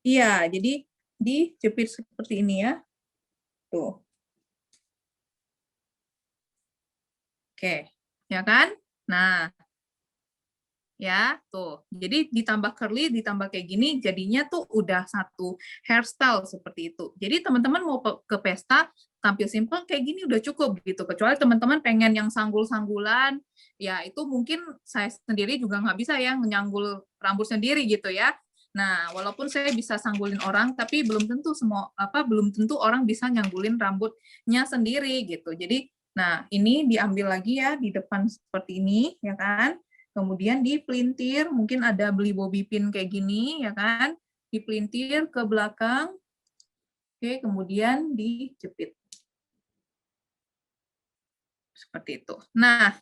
Iya, jadi dijepit seperti ini ya. Tuh. Oke, ya kan? Nah, ya, tuh. Jadi ditambah curly, ditambah kayak gini, jadinya tuh udah satu hairstyle seperti itu. Jadi teman-teman mau ke pesta, tampil simple kayak gini udah cukup gitu. Kecuali teman-teman pengen yang sanggul-sanggulan, ya itu mungkin saya sendiri juga nggak bisa ya nyanggul rambut sendiri gitu ya. Nah, walaupun saya bisa sanggulin orang, tapi belum tentu belum tentu orang bisa nyanggulin rambutnya sendiri gitu. Jadi, nah ini diambil lagi ya di depan seperti ini, ya kan? Kemudian dipelintir, mungkin ada beli bobby pin kayak gini, ya kan? Dipelintir ke belakang, oke, kemudian dijepit. Seperti itu. Nah,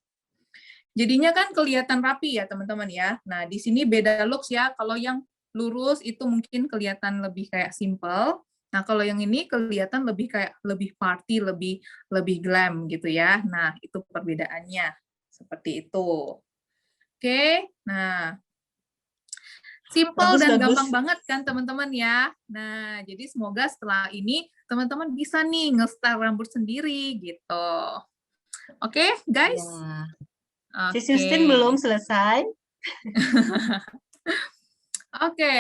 Jadinya kan kelihatan rapi ya teman-teman ya. Nah di sini beda looks ya. Kalau yang lurus itu mungkin kelihatan lebih kayak simple. Nah kalau yang ini kelihatan lebih kayak lebih party, lebih lebih glam gitu ya. Nah itu perbedaannya seperti itu. Oke, nah simple Bagus, dan bagus. gampang banget kan teman-teman ya. Nah jadi semoga setelah ini teman-teman bisa nih nge-style rambut sendiri gitu. Oke guys? Ya. Si Oke. Justin belum selesai. Oke.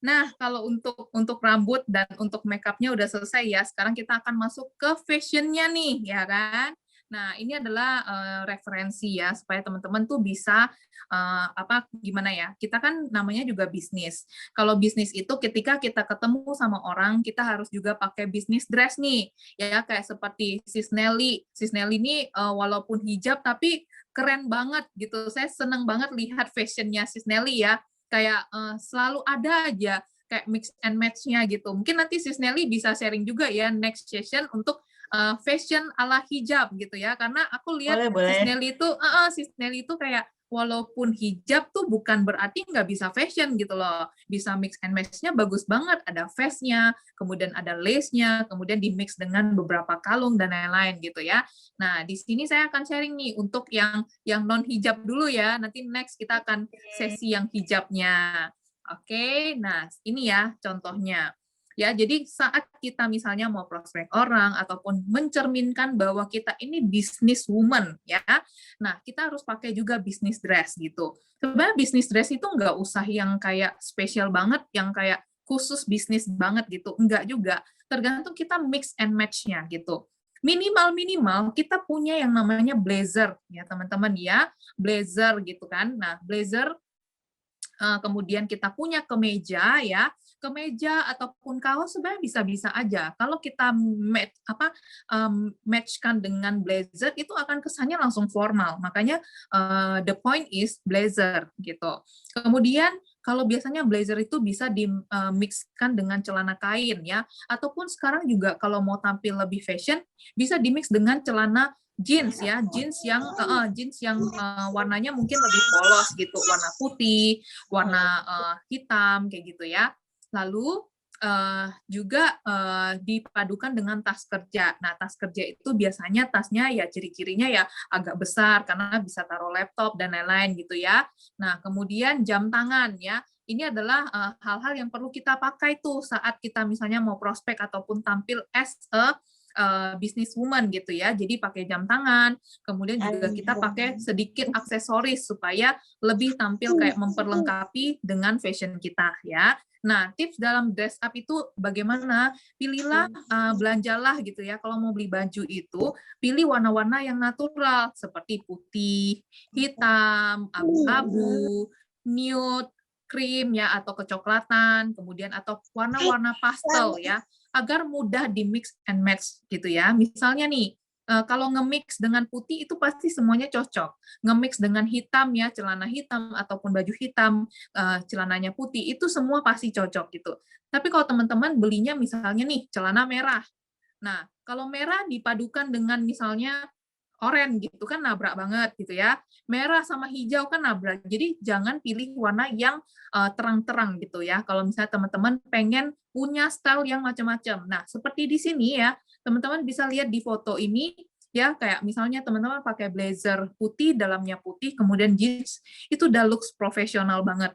Nah, kalau untuk rambut dan untuk makeupnya udah selesai ya. Sekarang kita akan masuk ke fashionnya nih, ya kan? Nah, ini adalah referensi ya supaya teman-teman tuh bisa apa gimana ya? Kita kan namanya juga bisnis. Kalau bisnis itu ketika kita ketemu sama orang, kita harus juga pakai bisnis dress nih. Ya, kayak seperti Sis Nelly. Sis Nelly ini walaupun hijab tapi keren banget gitu. Saya seneng banget lihat fashionnya Sis Nelly ya kayak selalu ada aja kayak mix and match-nya gitu. Mungkin nanti Sis Nelly bisa sharing juga ya next session untuk fashion ala hijab gitu ya. Karena aku lihat Boleh, boleh. Sis Nelly itu kayak walaupun hijab tuh bukan berarti nggak bisa fashion gitu loh. Bisa mix and match-nya bagus banget. Ada vest-nya, kemudian ada lace-nya, kemudian di-mix dengan beberapa kalung dan lain-lain gitu ya. Nah, di sini saya akan sharing nih untuk yang non hijab dulu ya. Nanti next kita akan sesi yang hijabnya. Oke, nah ini ya contohnya. Ya, jadi saat kita misalnya mau prospek orang ataupun mencerminkan bahwa kita ini business woman ya. Nah, kita harus pakai juga business dress gitu. Sebenarnya business dress itu nggak usah yang kayak spesial banget, yang kayak khusus bisnis banget gitu. Enggak juga. Tergantung kita mix and match-nya gitu. Minimal-minimal kita punya yang namanya blazer ya teman-teman ya, blazer gitu kan. Nah, blazer kemudian kita punya kemeja ya, kemeja ataupun kaos sebenarnya bisa-bisa aja. Kalau kita matchkan dengan blazer itu akan kesannya langsung formal. Makanya the point is blazer gitu. Kemudian kalau biasanya blazer itu bisa di-mixkan dengan celana kain ya, ataupun sekarang juga kalau mau tampil lebih fashion bisa di-mix dengan celana jeans ya, jeans yang warnanya mungkin lebih polos gitu, warna putih, warna hitam kayak gitu ya. Lalu juga dipadukan dengan tas kerja. Nah, tas kerja itu biasanya tasnya ya ciri-cirinya ya agak besar karena bisa taruh laptop dan lain-lain gitu ya. Nah, kemudian jam tangan ya. Ini adalah hal-hal yang perlu kita pakai tuh saat kita misalnya mau prospek ataupun tampil as a business woman gitu ya. Jadi pakai jam tangan, kemudian juga kita pakai sedikit aksesoris supaya lebih tampil kayak memperlengkapi dengan fashion kita ya. Nah, tips dalam dress up itu bagaimana? Pilihlah, belanjalah gitu ya. Kalau mau beli baju itu, pilih warna-warna yang natural seperti putih, hitam, abu-abu, nude, krim ya atau kecoklatan, kemudian atau warna-warna pastel ya agar mudah di mix and match gitu ya. Misalnya nih, kalau nge-mix dengan putih itu pasti semuanya cocok. Nge-mix dengan hitam ya, celana hitam ataupun baju hitam, celananya putih, itu semua pasti cocok gitu. Tapi kalau teman-teman belinya misalnya nih, celana merah. Nah, kalau merah dipadukan dengan misalnya oranye gitu kan nabrak banget gitu ya. Merah sama hijau kan nabrak. Jadi jangan pilih warna yang terang-terang gitu ya. Kalau misalnya teman-teman pengen punya style yang macam-macam. Nah, seperti di sini ya, teman-teman bisa lihat di foto ini ya kayak misalnya teman-teman pakai blazer putih, dalamnya putih, kemudian jeans, itu udah looks profesional banget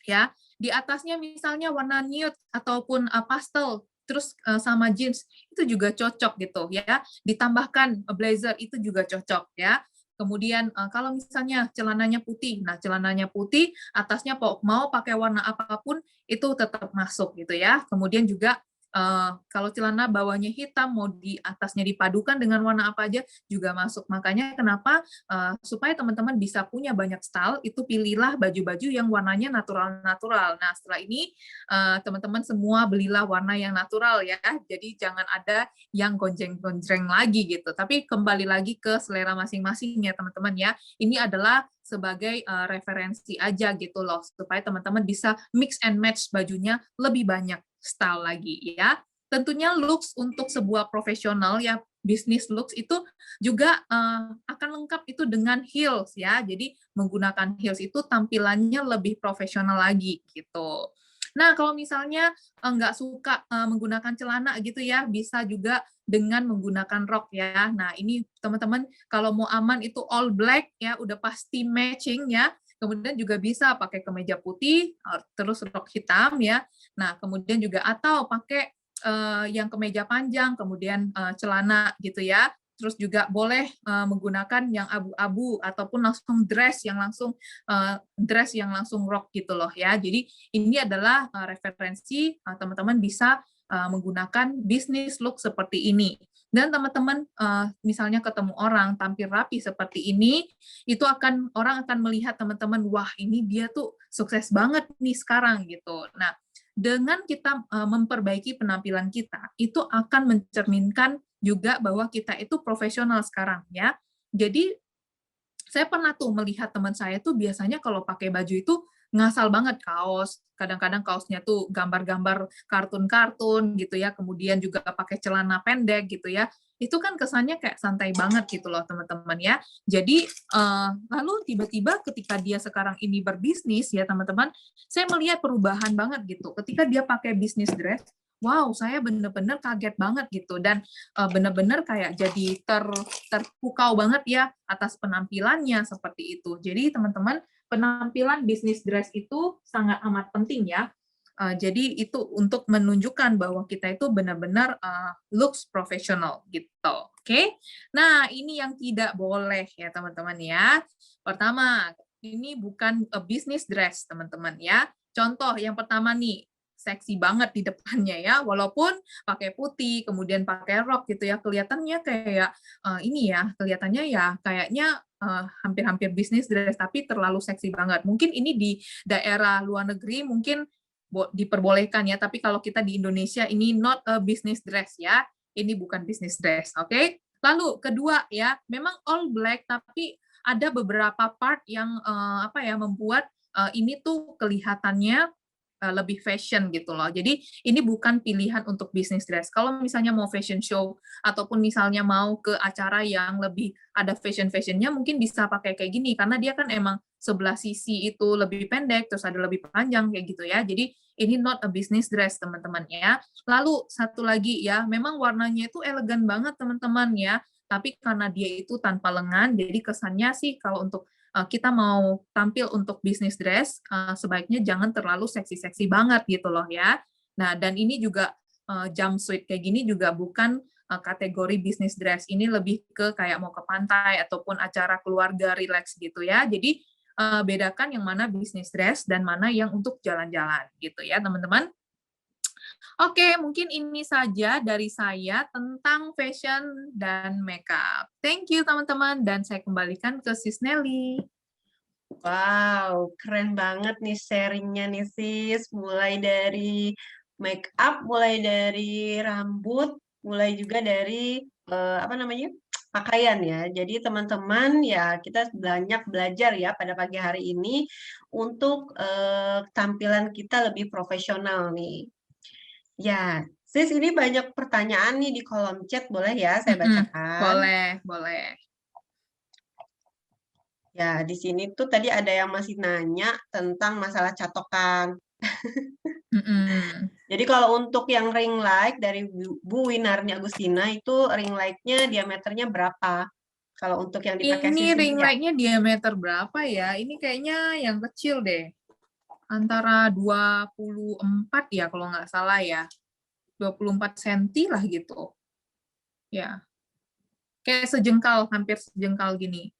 ya. Di atasnya misalnya warna nude ataupun pastel, terus sama jeans itu juga cocok gitu ya. Ditambahkan blazer itu juga cocok ya. Kemudian kalau misalnya celananya putih, nah celananya putih, atasnya mau pakai warna apapun itu tetap masuk gitu ya. Kemudian juga kalau celana bawahnya hitam, mau di atasnya dipadukan dengan warna apa aja juga masuk. Makanya kenapa supaya teman-teman bisa punya banyak style, itu pilihlah baju-baju yang warnanya natural-natural. Nah, setelah ini teman-teman semua belilah warna yang natural ya. Jadi jangan ada yang gonjreng-gonjreng lagi gitu. Tapi kembali lagi ke selera masing-masing ya teman-teman ya. Ini adalah sebagai referensi aja gitu loh supaya teman-teman bisa mix and match bajunya lebih banyak style lagi ya. Tentunya looks untuk sebuah profesional ya business looks itu juga akan lengkap itu dengan heels ya. Jadi menggunakan heels itu tampilannya lebih profesional lagi gitu. Nah, kalau misalnya nggak suka menggunakan celana gitu ya, bisa juga dengan menggunakan rok ya. Nah, ini teman-teman kalau mau aman itu all black ya, udah pasti matching ya. Kemudian juga bisa pakai kemeja putih, terus rok hitam ya. Nah, kemudian juga atau pakai yang kemeja panjang, kemudian celana gitu ya. Terus juga boleh menggunakan yang abu-abu ataupun langsung dress yang langsung rok gitu loh ya. Jadi ini adalah referensi teman-teman bisa menggunakan business look seperti ini. Dan teman-teman misalnya ketemu orang tampil rapi seperti ini, itu orang akan melihat teman-teman, wah ini dia tuh sukses banget nih sekarang gitu. Nah, dengan kita memperbaiki penampilan kita, itu akan mencerminkan juga bahwa kita itu profesional sekarang ya. Jadi saya pernah tuh melihat teman saya tuh biasanya kalau pakai baju itu ngasal banget kaos, kadang-kadang kaosnya tuh gambar-gambar kartun-kartun gitu ya, kemudian juga pakai celana pendek gitu ya. Itu kan kesannya kayak santai banget gitu loh teman-teman ya. Jadi lalu tiba-tiba ketika dia sekarang ini berbisnis ya teman-teman, saya melihat perubahan banget gitu. Ketika dia pakai business dress, wow, saya bener-bener kaget banget gitu dan bener-bener kayak jadi terpukau banget ya atas penampilannya seperti itu. Jadi teman-teman, penampilan bisnis dress itu sangat amat penting ya. Jadi itu untuk menunjukkan bahwa kita itu benar-benar looks professional gitu. Oke. Nah, ini yang tidak boleh ya teman-teman ya. Pertama, ini bukan a business dress teman-teman ya. Contoh yang pertama nih, seksi banget di depannya ya, walaupun pakai putih, kemudian pakai rok gitu ya, kelihatannya kayak ini ya, kelihatannya ya kayaknya hampir-hampir bisnis dress, tapi terlalu seksi banget. Mungkin ini di daerah luar negeri mungkin diperbolehkan ya, tapi kalau kita di Indonesia ini not a business dress ya, ini bukan business dress, oke? Okay? Lalu kedua ya, memang all black, tapi ada beberapa part yang apa ya membuat ini tuh kelihatannya lebih fashion gitu loh. Jadi ini bukan pilihan untuk business dress. Kalau misalnya mau fashion show ataupun misalnya mau ke acara yang lebih ada fashion-fashionnya mungkin bisa pakai kayak gini karena dia kan emang sebelah sisi itu lebih pendek terus ada lebih panjang kayak gitu ya. Jadi ini not a business dress teman-teman ya. Lalu satu lagi ya, memang warnanya itu elegan banget teman-teman ya. Tapi karena dia itu tanpa lengan, jadi kesannya sih kalau untuk kita mau tampil untuk business dress, sebaiknya jangan terlalu seksi-seksi banget gitu loh ya. Nah, dan ini juga jumpsuit kayak gini juga bukan kategori business dress. Ini lebih ke kayak mau ke pantai ataupun acara keluarga relax gitu ya. Jadi bedakan yang mana business dress dan mana yang untuk jalan-jalan gitu ya, teman-teman. Oke, mungkin ini saja dari saya tentang fashion dan makeup. Thank you teman-teman dan saya kembalikan ke Sis Nelly. Wow, keren banget nih sharing-nya nih sis. Mulai dari make up, mulai dari rambut, mulai juga dari apa namanya pakaian ya. Jadi teman-teman ya kita banyak belajar ya pada pagi hari ini untuk tampilan kita lebih profesional nih. Ya, sis ini banyak pertanyaan nih di kolom chat, boleh ya saya bacakan? Boleh, boleh. Ya, di sini tuh tadi ada yang masih nanya tentang masalah catokan. Mm-mm. Jadi kalau untuk yang ring light dari Bu Winarni Agustina itu ring light-nya diameternya berapa? Kalau untuk yang dipakai Ini ring Cecilia. light-nya diameter berapa ya? Ini kayaknya yang kecil deh. Antara 24 ya kalau nggak salah ya. 24 cm lah gitu. Ya. Kayak sejengkal, hampir sejengkal gini.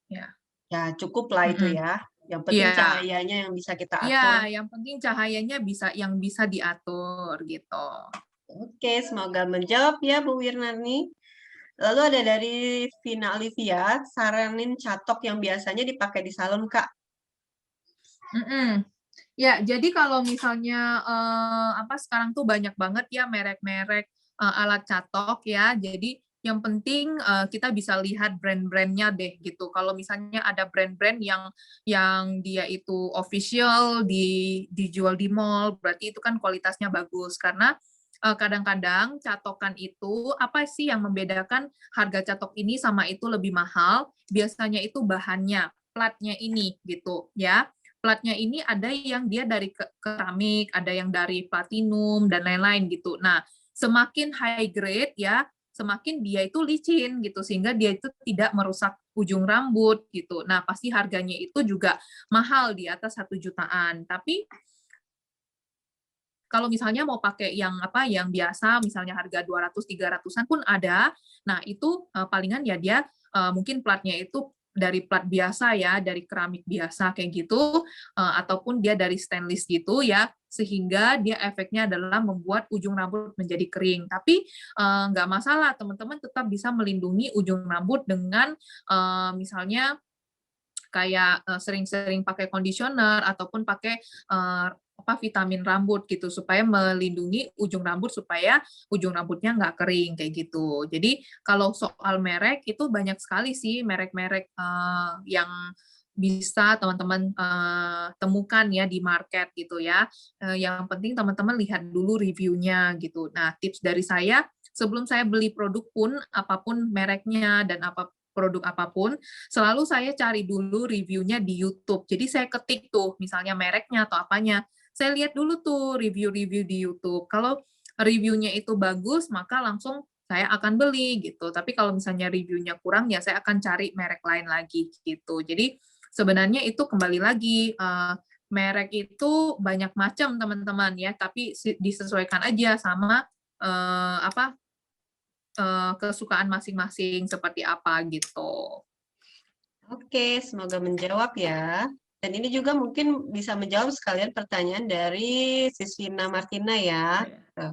Ya. Ya, cukup lah itu Mm-mm. ya. Yang penting Ya. cahayanya yang bisa kita atur. Ya, yang penting cahayanya bisa diatur gitu. Oke, semoga menjawab ya Bu Wirnani. Lalu ada dari Vina Olivia, saranin catok yang biasanya dipakai di salon, Kak. Mm-mm. Ya, jadi kalau misalnya sekarang tuh banyak banget ya merek-merek alat catok ya. Jadi yang penting kita bisa lihat brand-brandnya deh gitu. Kalau misalnya ada brand-brand yang dia itu official dijual di mall, berarti itu kan kualitasnya bagus karena kadang-kadang catokan itu, apa sih yang membedakan harga catok ini sama itu lebih mahal? Biasanya itu bahannya, platnya ini gitu ya. Platnya ini ada yang dia dari keramik, ada yang dari platinum dan lain-lain gitu. Nah, semakin high grade ya, semakin dia itu licin gitu sehingga dia itu tidak merusak ujung rambut gitu. Nah, pasti harganya itu juga mahal di atas 1 jutaan. Tapi kalau misalnya mau pakai yang apa, yang biasa misalnya harga 200, 300-an pun ada. Nah, itu palingan ya dia mungkin platnya itu dari plat biasa ya, dari keramik biasa kayak gitu, ataupun dia dari stainless gitu ya, sehingga dia efeknya adalah membuat ujung rambut menjadi kering. Tapi nggak masalah, teman-teman tetap bisa melindungi ujung rambut dengan misalnya kayak sering-sering pakai conditioner ataupun pakai apa vitamin rambut gitu supaya melindungi ujung rambut supaya ujung rambutnya nggak kering kayak gitu. Jadi kalau soal merek itu banyak sekali sih merek-merek yang bisa teman-teman temukan ya di market gitu ya. Yang penting teman-teman lihat dulu reviewnya gitu. Nah, tips dari saya sebelum saya beli produk pun apapun mereknya dan produk apapun, selalu saya cari dulu reviewnya di YouTube. Jadi saya ketik tuh, misalnya mereknya atau apanya, saya lihat dulu tuh review-review di YouTube. Kalau reviewnya itu bagus, maka langsung saya akan beli gitu. Tapi kalau misalnya reviewnya kurang, ya saya akan cari merek lain lagi gitu. Jadi sebenarnya itu kembali lagi merek itu banyak macam teman-teman ya, tapi disesuaikan aja sama apa kesukaan masing-masing seperti apa gitu. Oke, semoga menjawab ya. Dan ini juga mungkin bisa menjawab sekalian pertanyaan dari Siswina Martina ya. Tuh.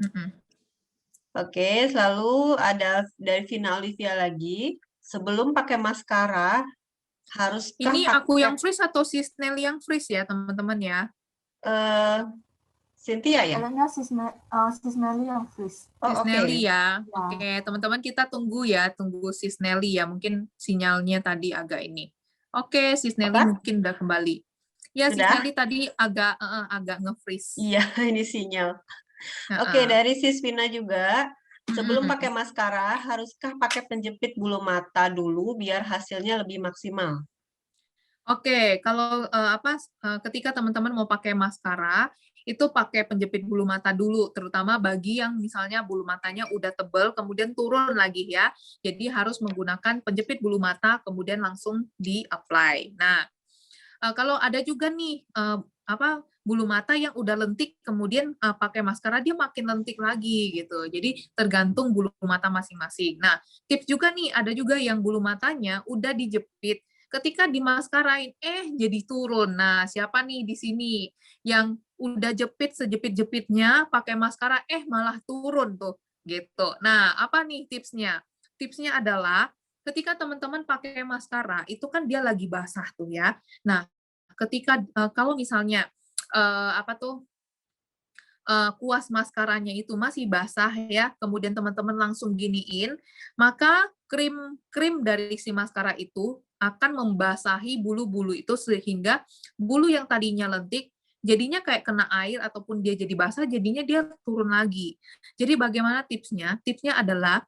Oke, lalu ada dari Vina Olivia lagi. Sebelum pakai maskara, haruskah Ini aku pakai yang freeze atau si Snell yang freeze ya teman-teman ya? eh Cynthia ya? Kayaknya si Smelly yang freeze. Si Oh, oke. Snelly ya. Ya. Oke, teman-teman kita tunggu ya, tunggu si Snelly ya. Mungkin sinyalnya tadi agak ini. Oke, si Snelly Apa? mungkin udah kembali. Ya, si Sudah? Snelly tadi agak nge-freeze. Iya, ini sinyal. Oke, Heeh. dari Siswina juga. Sebelum Mm-mm. pakai maskara, haruskah pakai penjepit bulu mata dulu biar hasilnya lebih maksimal? Oke, kalau ketika teman-teman mau pakai maskara, itu pakai penjepit bulu mata dulu, terutama bagi yang misalnya bulu matanya udah tebal, kemudian turun lagi ya. Jadi harus menggunakan penjepit bulu mata, kemudian langsung di-apply. Nah, kalau ada juga nih bulu mata yang udah lentik, kemudian pakai maskara dia makin lentik lagi gitu. Jadi tergantung bulu mata masing-masing. Nah, tips juga nih, ada juga yang bulu matanya udah dijepit, ketika dimaskarain, jadi turun. Nah, siapa nih di sini yang udah jepit sejepit-jepitnya pakai maskara, malah turun tuh, gitu. Nah, apa nih tipsnya? Tipsnya adalah ketika teman-teman pakai maskara, itu kan dia lagi basah tuh ya. Nah, ketika kalau misalnya kuas maskaranya itu masih basah ya, kemudian teman-teman langsung giniin, maka krim krim dari si maskara itu akan membasahi bulu-bulu itu sehingga bulu yang tadinya lentik jadinya kayak kena air ataupun dia jadi basah jadinya dia turun lagi. Jadi bagaimana tipsnya? Tipsnya adalah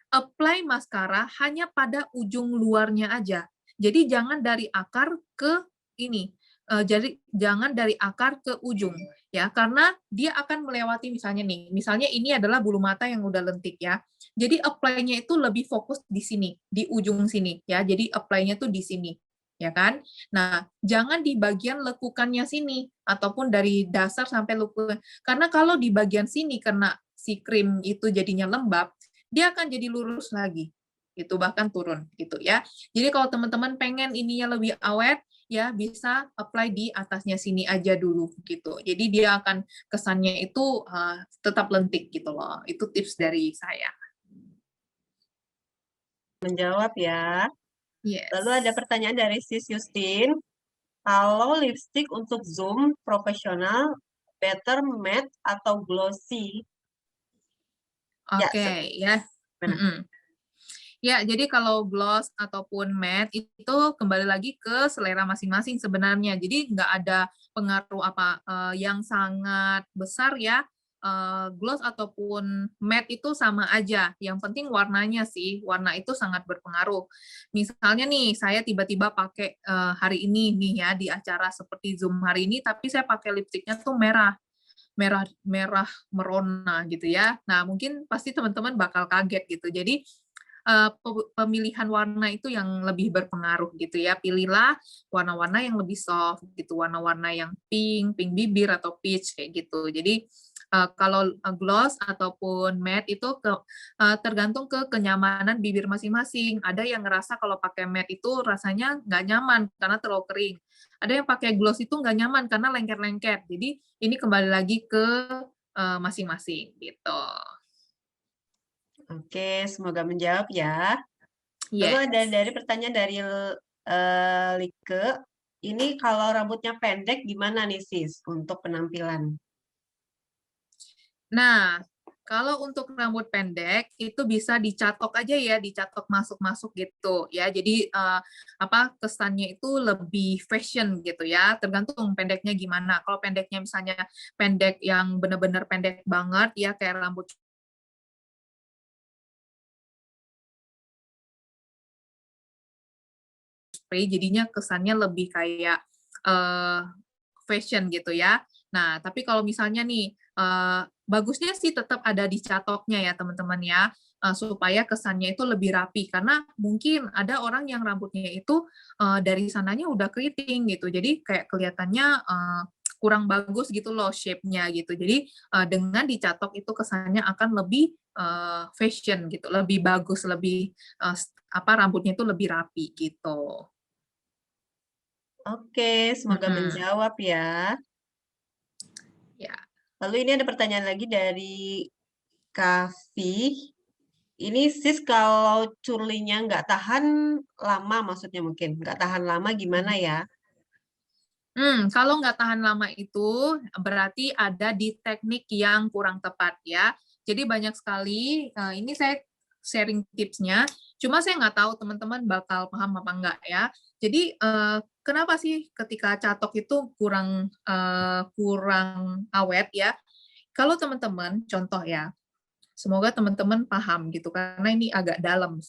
apply maskara hanya pada ujung luarnya aja. Jadi jangan dari akar ke ini, jadi jangan dari akar ke ujung ya, karena dia akan melewati misalnya ini adalah bulu mata yang udah lentik ya. Jadi apply-nya itu lebih fokus di sini, di ujung sini ya. Jadi apply-nya tuh di sini, ya kan? Nah, jangan di bagian lekukannya sini ataupun dari dasar sampai lekukan. Karena kalau di bagian sini karena si krim itu jadinya lembab, dia akan jadi lurus lagi. Itu bahkan turun gitu ya. Jadi kalau teman-teman pengen ininya lebih awet, ya bisa apply di atasnya sini aja dulu gitu. Jadi dia akan kesannya itu tetap lentik gitu loh. Itu tips dari saya. Menjawab ya. Yes. Lalu ada pertanyaan dari Sis Justin. Kalau lipstick untuk Zoom profesional, better matte atau glossy? Oke, ya. Mana? Ya, jadi kalau gloss ataupun matte itu kembali lagi ke selera masing-masing sebenarnya. Jadi nggak ada pengaruh yang sangat besar ya gloss ataupun matte itu sama aja. Yang penting warnanya sih, warna itu sangat berpengaruh. Misalnya nih, saya tiba-tiba pakai hari ini nih ya di acara seperti Zoom hari ini, tapi saya pakai lipstiknya tuh merah merah merona gitu ya. Nah, mungkin pasti teman-teman bakal kaget gitu. Jadi pemilihan warna itu yang lebih berpengaruh gitu ya. Pilihlah warna-warna yang lebih soft gitu, warna-warna yang pink, pink bibir atau peach kayak gitu. Jadi kalau gloss ataupun matte itu tergantung ke kenyamanan bibir masing-masing. Ada yang ngerasa kalau pakai matte itu rasanya nggak nyaman karena terlalu kering. Ada yang pakai gloss itu nggak nyaman karena lengket-lengket. Jadi ini kembali lagi ke masing-masing gitu. Oke, semoga menjawab ya. Lalu Yes. ada dari pertanyaan dari Like. Ini kalau rambutnya pendek gimana nih sis untuk penampilan? Nah, kalau untuk rambut pendek itu bisa dicatok aja ya, dicatok masuk-masuk gitu ya. Jadi kesannya itu lebih fashion gitu ya, tergantung pendeknya gimana. Kalau pendeknya misalnya pendek yang benar-benar pendek banget ya kayak rambut spray, jadinya kesannya lebih kayak fashion gitu ya. Nah, tapi kalau misalnya nih, bagusnya sih tetap ada di catoknya ya teman-teman ya, supaya kesannya itu lebih rapi. Karena mungkin ada orang yang rambutnya itu dari sananya udah keriting gitu, jadi kayak kelihatannya kurang bagus gitu loh shape-nya gitu. Jadi dengan dicatok itu kesannya akan lebih fashion gitu, lebih bagus, lebih rambutnya itu lebih rapi gitu. Oke, semoga menjawab ya. Ya. Lalu ini ada pertanyaan lagi dari Kavi. Ini sis kalau curlinya nggak tahan lama, maksudnya mungkin nggak tahan lama gimana ya? Kalau nggak tahan lama itu berarti ada di teknik yang kurang tepat ya. Jadi banyak sekali, ini saya sharing tipsnya, cuma saya nggak tahu teman-teman bakal paham apa enggak ya. Jadi kenapa sih ketika catok itu kurang awet ya? Kalau teman-teman, contoh ya, semoga teman-teman paham gitu karena ini agak dalam.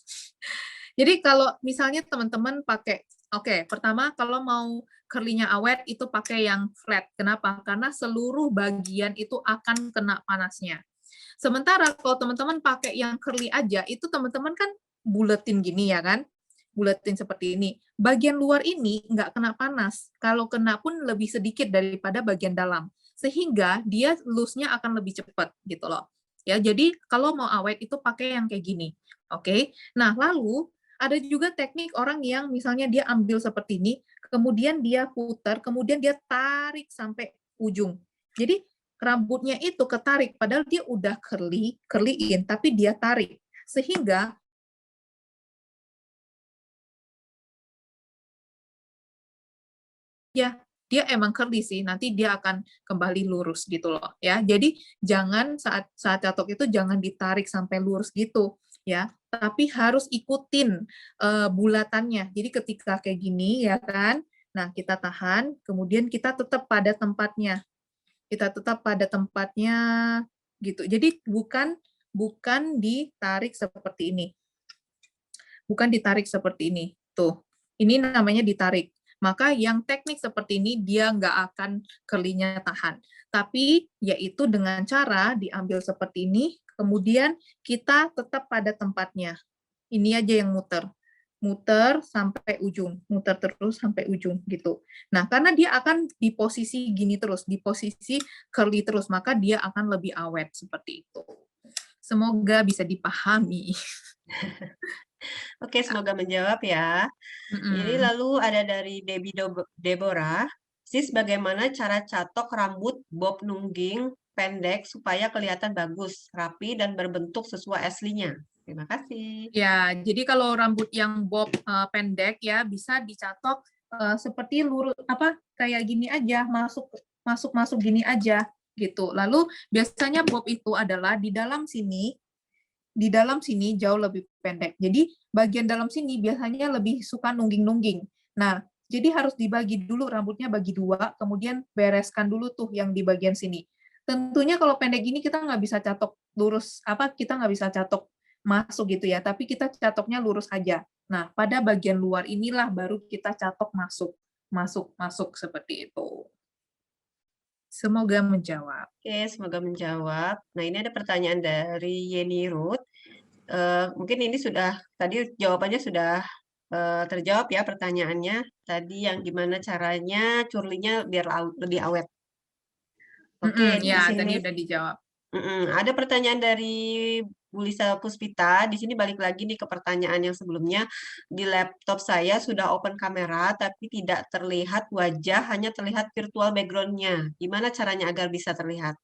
Jadi kalau misalnya teman-teman pakai, oke, pertama kalau mau curly-nya awet itu pakai yang flat. Kenapa? Karena seluruh bagian itu akan kena panasnya. Sementara kalau teman-teman pakai yang curly aja, itu teman-teman kan buletin gini ya kan? Buletin seperti ini. Bagian luar ini nggak kena panas. Kalau kena pun lebih sedikit daripada bagian dalam. Sehingga dia loose-nya akan lebih cepat gitu loh. Ya, jadi kalau mau awet itu pakai yang kayak gini. Oke. Nah, lalu ada juga teknik orang yang misalnya dia ambil seperti ini, kemudian dia putar, kemudian dia tarik sampai ujung. Jadi rambutnya itu ketarik, padahal dia udah curly-in, tapi dia tarik. Sehingga ya, dia emang curly sih, nanti dia akan kembali lurus gitu loh ya. Jadi jangan saat catok itu jangan ditarik sampai lurus gitu ya, tapi harus ikutin bulatannya. Jadi ketika kayak gini ya kan, nah kita tahan, kemudian kita tetap pada tempatnya. Kita tetap pada tempatnya gitu. Jadi bukan ditarik seperti ini. Bukan ditarik seperti ini. Tuh, ini namanya ditarik. Maka yang teknik seperti ini dia nggak akan curly-nya tahan. Tapi yaitu dengan cara diambil seperti ini, kemudian kita tetap pada tempatnya. Ini aja yang muter sampai ujung, muter terus sampai ujung gitu. Nah, karena dia akan di posisi gini terus, di posisi curly terus, maka dia akan lebih awet seperti itu. Semoga bisa dipahami. Oke, semoga menjawab ya. Ini lalu ada dari Debbie Deborah. Sis, bagaimana cara catok rambut bob nungging pendek supaya kelihatan bagus, rapi, dan berbentuk sesuai aslinya? Terima kasih. Ya, jadi kalau rambut yang bob pendek ya bisa dicatok seperti lurus kayak gini aja, masuk gini aja gitu. Lalu biasanya bob itu adalah di dalam sini jauh lebih pendek. Jadi bagian dalam sini biasanya lebih suka nungging-nungging. Nah, jadi harus dibagi dulu rambutnya bagi dua, kemudian bereskan dulu tuh yang di bagian sini. Tentunya kalau pendek gini kita nggak bisa catok lurus, kita nggak bisa catok masuk gitu ya, tapi kita catoknya lurus aja. Nah, pada bagian luar inilah baru kita catok masuk, masuk, masuk seperti itu. Semoga menjawab. Oke, semoga menjawab. Nah, ini ada pertanyaan dari Yeni Ruth. Mungkin ini tadi jawabannya sudah terjawab ya pertanyaannya. Tadi yang gimana caranya curlinya biar lebih awet. Oke, di Ya, sini tadi udah dijawab. ada pertanyaan dari Bu Lisa Puspita. Di sini balik lagi nih ke pertanyaan yang sebelumnya. Di laptop saya sudah open kamera, tapi tidak terlihat wajah, hanya terlihat virtual background-nya. Gimana caranya agar bisa terlihat?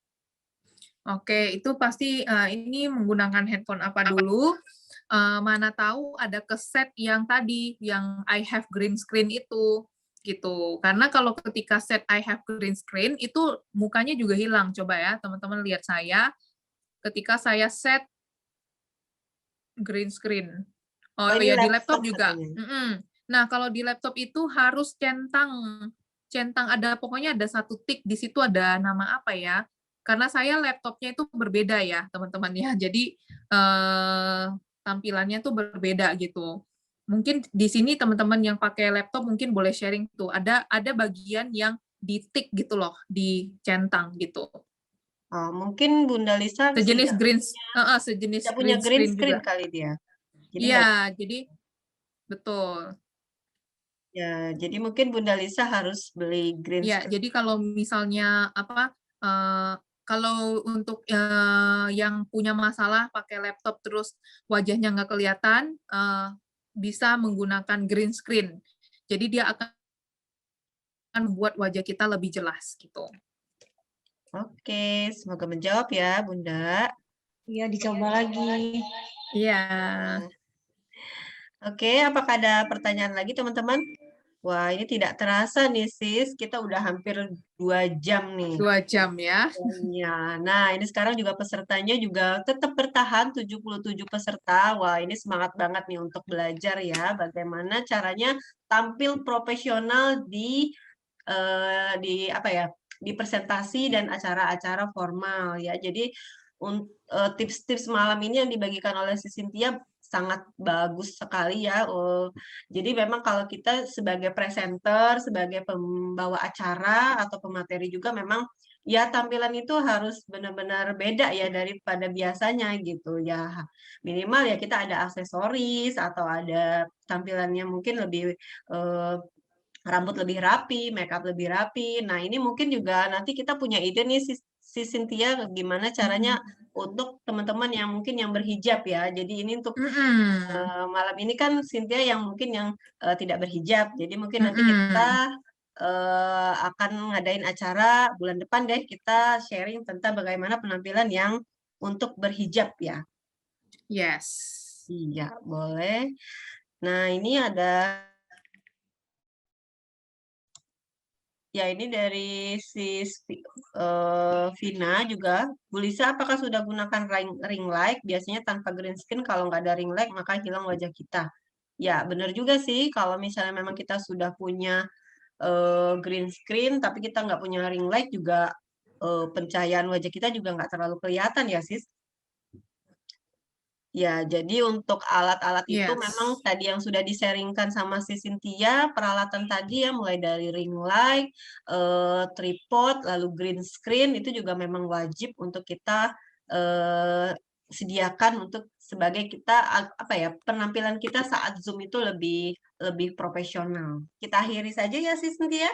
Oke, itu pasti ini menggunakan handphone apa dulu? Mana tahu ada keset yang tadi, yang I have green screen itu, gitu. Karena kalau ketika set I have green screen, itu mukanya juga hilang. Coba ya, teman-teman lihat saya, ketika saya set green screen. Oh, Oh ini ya, di laptop laptop juga. katanya. Nah, kalau di laptop itu harus centang ada pokoknya ada satu tik di situ ada nama apa ya? Karena saya laptopnya itu berbeda ya, teman-teman ya. Jadi tampilannya tuh berbeda gitu. Mungkin di sini teman-teman yang pakai laptop mungkin boleh sharing tuh. Ada bagian yang di tik gitu loh, dicentang gitu. Oh, mungkin Bunda Lisa Sejenis sejenis tidak punya green green screen screen juga. kali dia. Jadi nggak. Iya, jadi betul. Ya, jadi mungkin Bunda Lisa harus beli green Ya, screen. jadi kalau misalnya kalau untuk yang punya masalah pakai laptop terus wajahnya nggak kelihatan, bisa menggunakan green screen. Jadi dia akan membuat wajah kita lebih jelas gitu. Oke, semoga menjawab ya, Bunda. Iya, dicoba lagi. Iya. Oke, apakah ada pertanyaan lagi, teman-teman? Wah, ini tidak terasa nih, Sis. Kita udah hampir 2 jam nih. 2 jam ya. Ya, nah ini sekarang juga pesertanya juga tetap bertahan 77 peserta. Wah, ini semangat banget nih untuk belajar ya bagaimana caranya tampil profesional di apa ya? Di presentasi dan acara-acara formal ya. Jadi tips-tips malam ini yang dibagikan oleh si Cynthia sangat bagus sekali ya. Jadi memang kalau kita sebagai presenter, sebagai pembawa acara atau pemateri juga memang ya tampilan itu harus benar-benar beda ya daripada biasanya gitu ya. Minimal ya kita ada aksesoris atau ada tampilannya mungkin lebih rambut lebih rapi, makeup lebih rapi. Nah, ini mungkin juga nanti kita punya ide nih si Cynthia gimana caranya untuk teman-teman yang mungkin yang berhijab ya. Jadi ini untuk malam ini kan Cynthia yang mungkin yang tidak berhijab. Jadi mungkin nanti kita akan ngadain acara bulan depan deh kita sharing tentang bagaimana penampilan yang untuk berhijab ya. Yes. Iya, boleh. Nah, ini ada ya ini dari Vina juga. Bu Lisa, apakah sudah gunakan ring light? Biasanya tanpa green screen kalau nggak ada ring light maka hilang wajah kita. Ya, benar juga sih. Kalau misalnya memang kita sudah punya green screen, tapi kita nggak punya ring light juga pencahayaan wajah kita juga nggak terlalu kelihatan ya, Sis. Ya, jadi untuk alat-alat itu Yes. memang tadi yang sudah di-sharingkan sama si Cynthia, peralatan tadi ya mulai dari ring light, tripod, lalu green screen itu juga memang wajib untuk kita sediakan untuk sebagai kita apa ya penampilan kita saat Zoom itu lebih profesional. Kita akhiri saja ya si Cynthia.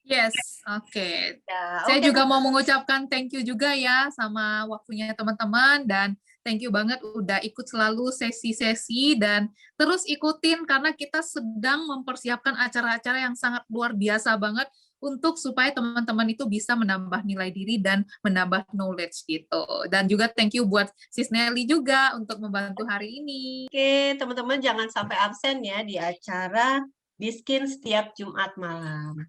Yes, oke. Ya, Saya oke, juga mau mengucapkan thank you juga ya sama waktunya teman-teman dan thank you banget udah ikut selalu sesi-sesi dan terus ikutin karena kita sedang mempersiapkan acara-acara yang sangat luar biasa banget untuk supaya teman-teman itu bisa menambah nilai diri dan menambah knowledge gitu. Dan juga thank you buat Sis Nelly juga untuk membantu hari ini. Oke, teman-teman jangan sampai absen ya di acara Biskin setiap Jumat malam.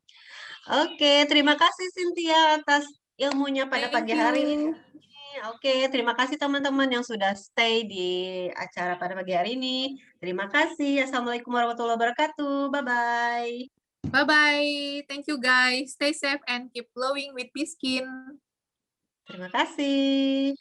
Oke, terima kasih Cynthia atas ilmunya pada Thank pagi hari ini. you. Oke, terima kasih teman-teman yang sudah stay di acara pada pagi hari ini. Terima kasih. Assalamualaikum warahmatullahi wabarakatuh. Bye-bye. Bye-bye. Thank you guys. Stay safe and keep glowing with Biskin. Terima kasih.